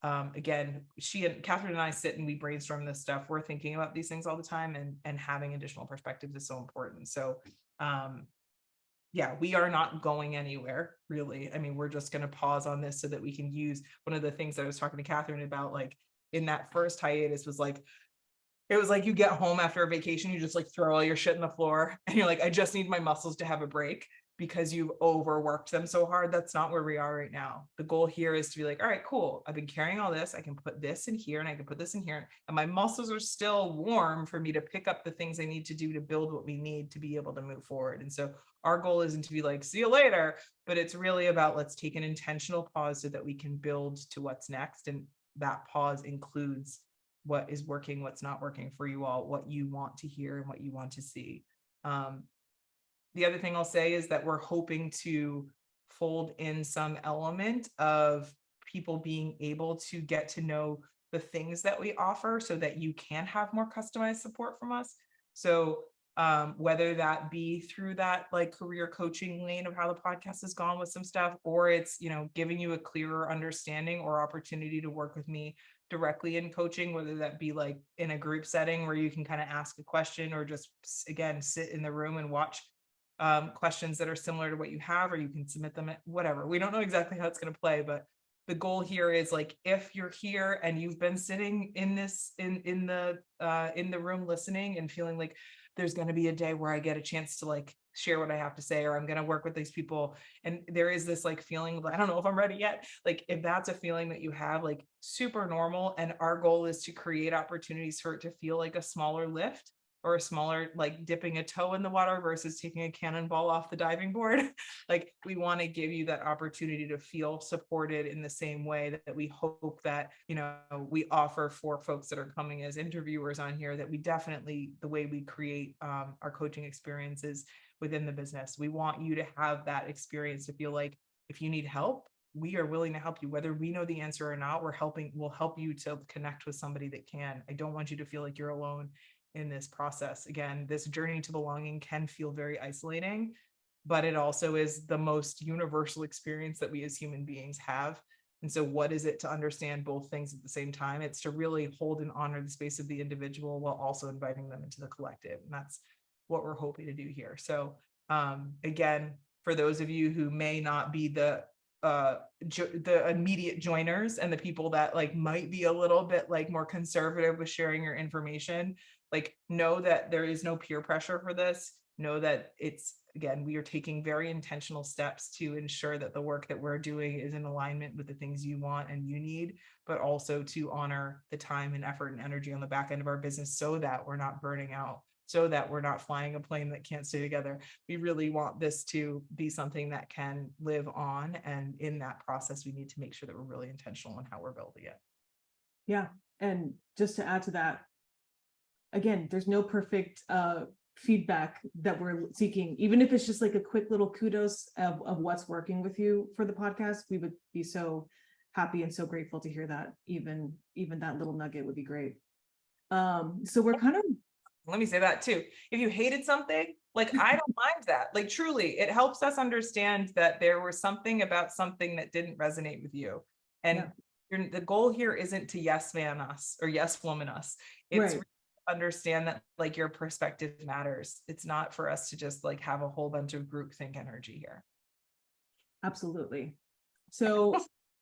S1: again, Catherine and I sit and we brainstorm this stuff. We're thinking about these things all the time, and having additional perspectives is so important. So, yeah, we are not going anywhere, really. I mean, we're just going to pause on this so that we can use one of the things that I was talking to Catherine about, like in that first hiatus was like, it was like you get home after a vacation, you just like throw all your shit in the floor and you're like, I just need my muscles to have a break because you've overworked them so hard. That's not where we are right now. The goal here is to be like, all right, cool. I've been carrying all this. I can put this in here and I can put this in here. And my muscles are still warm for me to pick up the things I need to do to build what we need to be able to move forward. And so our goal isn't to be like, see you later, but it's really about let's take an intentional pause so that we can build to what's next. And that pause includes what is working, what's not working for you all, what you want to hear and what you want to see. The other thing I'll say is that we're hoping to fold in some element of people being able to get to know the things that we offer so that you can have more customized support from us. So whether that be through that like career coaching lane of how the podcast has gone with some stuff, or it's, you know, giving you a clearer understanding or opportunity to work with me directly in coaching, whether that be like in a group setting where you can kind of ask a question or just again sit in the room and watch questions that are similar to what you have, or you can submit them at whatever. We don't know exactly how it's going to play, but the goal here is like, if you're here and you've been sitting in this in the room listening and feeling like there's going to be a day where I get a chance to like share what I have to say, or I'm going to work with these people, and there is this like feeling of, I don't know if I'm ready yet. Like if that's a feeling that you have, like super normal. And our goal is to create opportunities for it to feel like a smaller lift, or a smaller, like dipping a toe in the water versus taking a cannonball off the diving board. Like we want to give you that opportunity to feel supported in the same way that we hope that, you know, we offer for folks that are coming as interviewers on here, that we definitely, the way we create our coaching experiences within the business, we want you to have that experience to feel like if you need help, we are willing to help you, whether we know the answer or not. We'll help you to connect with somebody that can. I don't want you to feel like you're alone in this process. Again, this journey to belonging can feel very isolating, but it also is the most universal experience that we as human beings have. And so what is it to understand both things at the same time? It's to really hold and honor the space of the individual while also inviting them into the collective. And that's what we're hoping to do here. So again, for those of you who may not be the immediate joiners and the people that like might be a little bit like more conservative with sharing your information, like know that there is no peer pressure for this. Know that it's, again, we are taking very intentional steps to ensure that the work that we're doing is in alignment with the things you want and you need, but also to honor the time and effort and energy on the back end of our business so that we're not burning out, so that we're not flying a plane that can't stay together. We really want this to be something that can live on. And in that process, we need to make sure that we're really intentional on how we're building it.
S2: Yeah. And just to add to that, again, there's no perfect feedback that we're seeking. Even if it's just like a quick little kudos of what's working with you for the podcast, we would be so happy and so grateful to hear that. Even that little nugget would be great. So we're kind of,
S1: let me say that too. If you hated something, like I don't mind that. Like truly, it helps us understand that there was something about something that didn't resonate with you. And the goal here isn't to yes man us or yes woman us. It's
S2: right.
S1: really understand that like your perspective matters. It's not for us to just like have a whole bunch of groupthink energy here.
S2: Absolutely. So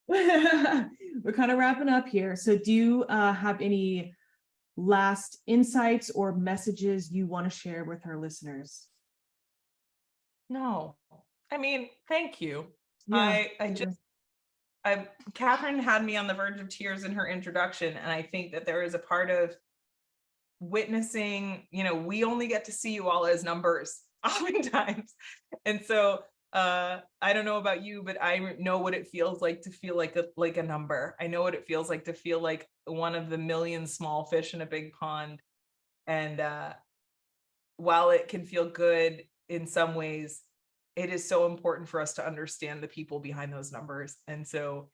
S2: we're kind of wrapping up here. So do you have any last insights or messages you want to share with our listeners?
S1: No, I mean, thank you.
S2: Yeah,
S1: Catherine had me on the verge of tears in her introduction. And I think that there is a part of witnessing, you know, we only get to see you all as numbers oftentimes. And so I don't know about you, but I know what it feels like to feel like a number. I know what it feels like to feel like one of the million small fish in a big pond. And while it can feel good in some ways, it is so important for us to understand the people behind those numbers. And so,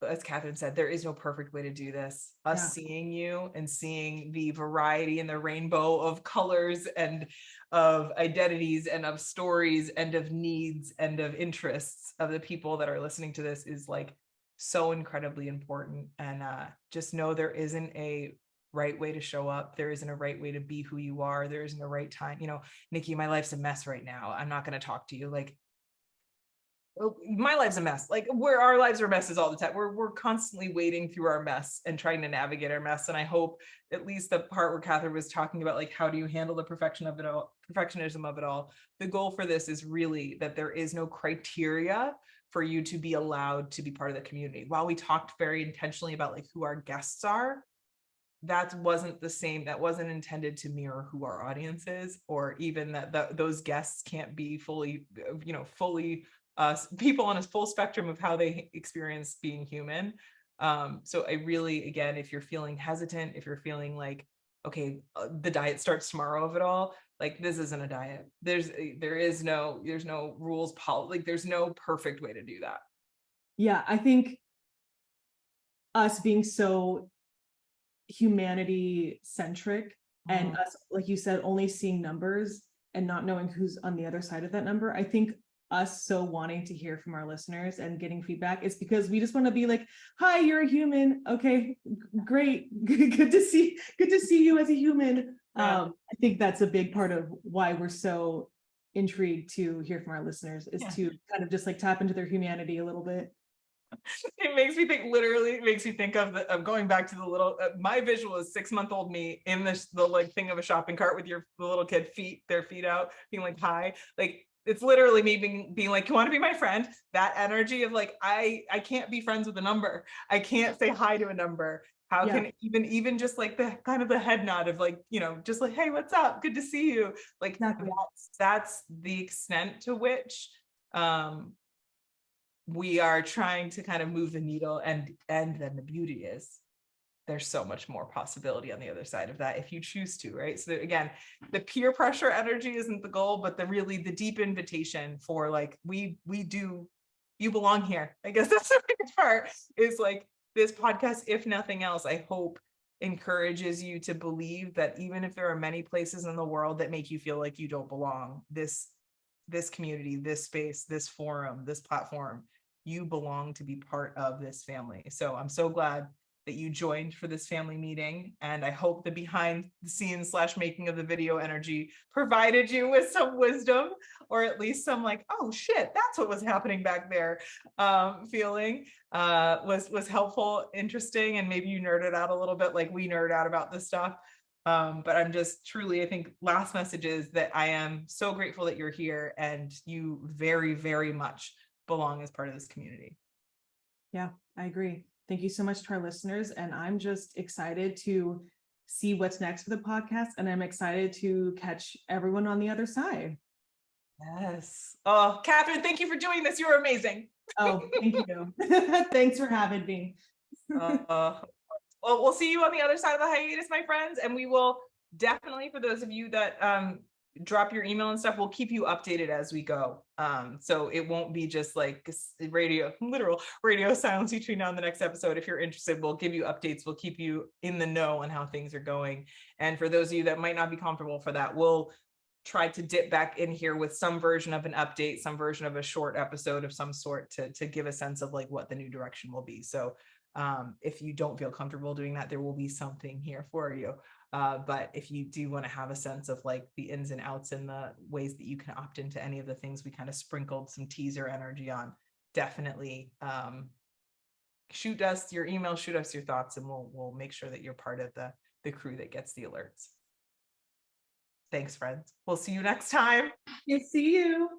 S1: as Catherine said, there is no perfect way to do this. Us seeing you and seeing the variety and the rainbow of colors and of identities and of stories and of needs and of interests of the people that are listening to this is like so incredibly important. And just know there isn't a right way to show up. There isn't a right way to be who you are. There isn't a right time. You know, Nikki, my life's a mess right now. I'm not going to talk to you. Like, my life's a mess. Like our lives are messes all the time. We're constantly wading through our mess and trying to navigate our mess. And I hope at least the part where Catherine was talking about, like, how do you handle the perfectionism of it all? The goal for this is really that there is no criteria for you to be allowed to be part of the community. While we talked very intentionally about like who our guests are, that wasn't the same. That wasn't intended to mirror who our audience is, or even that those guests can't be fully people on a full spectrum of how they experience being human. So I really, again, if you're feeling hesitant, if you're feeling like, okay, the diet starts tomorrow of it all, like this isn't a diet. There's no rules, like there's no perfect way to do that.
S2: Yeah, I think us being so humanity centric and us, like you said, only seeing numbers and not knowing who's on the other side of that number. I think us so wanting to hear from our listeners and getting feedback is because we just want to be like, hi, you're a human. Okay, great. Good to see you as a human. I think that's a big part of why we're so intrigued to hear from our listeners, is to kind of just like tap into their humanity a little bit.
S1: It makes me think of going back to the little, my visual is 6-month-old me in the like thing of a shopping cart with the little kid their feet out, being like, hi. Like, it's literally me being like, you want to be my friend? That energy of like, I can't be friends with a number. I can't say hi to a number. How can even just like the kind of the head nod of like, just like, hey, what's up? Good to see you. Like that's the extent to which we are trying to kind of move the needle, and then the beauty is there's so much more possibility on the other side of that if you choose to, right? So again, the peer pressure energy isn't the goal, but the deep invitation for like, you belong here. I guess that's the biggest part, is like this podcast, if nothing else, I hope encourages you to believe that even if there are many places in the world that make you feel like you don't belong, this community, this space, this forum, this platform, you belong to be part of this family. So I'm so glad that you joined for this family meeting. And I hope the behind the scenes / making of the video energy provided you with some wisdom, or at least some like, oh shit, that's what was happening back there. Feeling was helpful, interesting. And maybe you nerded out a little bit like we nerd out about this stuff. But I'm just truly, I think last message is that I am so grateful that you're here, and you very, very much belong as part of this community.
S2: Yeah, I agree. Thank you so much to our listeners. And I'm just excited to see what's next for the podcast. And I'm excited to catch everyone on the other side.
S1: Yes. Oh, Catherine, thank you for doing this. You're amazing.
S2: Oh, thank you. Thanks for having me.
S1: Well, we'll see you on the other side of the hiatus, my friends. And we will definitely, for those of you that drop your email and stuff, we'll keep you updated as we go. So it won't be just like literal radio silence between now and the next episode. If you're interested, we'll give you updates. We'll keep you in the know on how things are going. And for those of you that might not be comfortable for that, we'll try to dip back in here with some version of an update, some version of a short episode of some sort to give a sense of like what the new direction will be. So if you don't feel comfortable doing that, there will be something here for you. But if you do want to have a sense of like the ins and outs and the ways that you can opt into any of the things we kind of sprinkled some teaser energy on, definitely shoot us your email, shoot us your thoughts, and we'll make sure that you're part of the crew that gets the alerts. Thanks, friends. We'll see you next time.
S2: See you.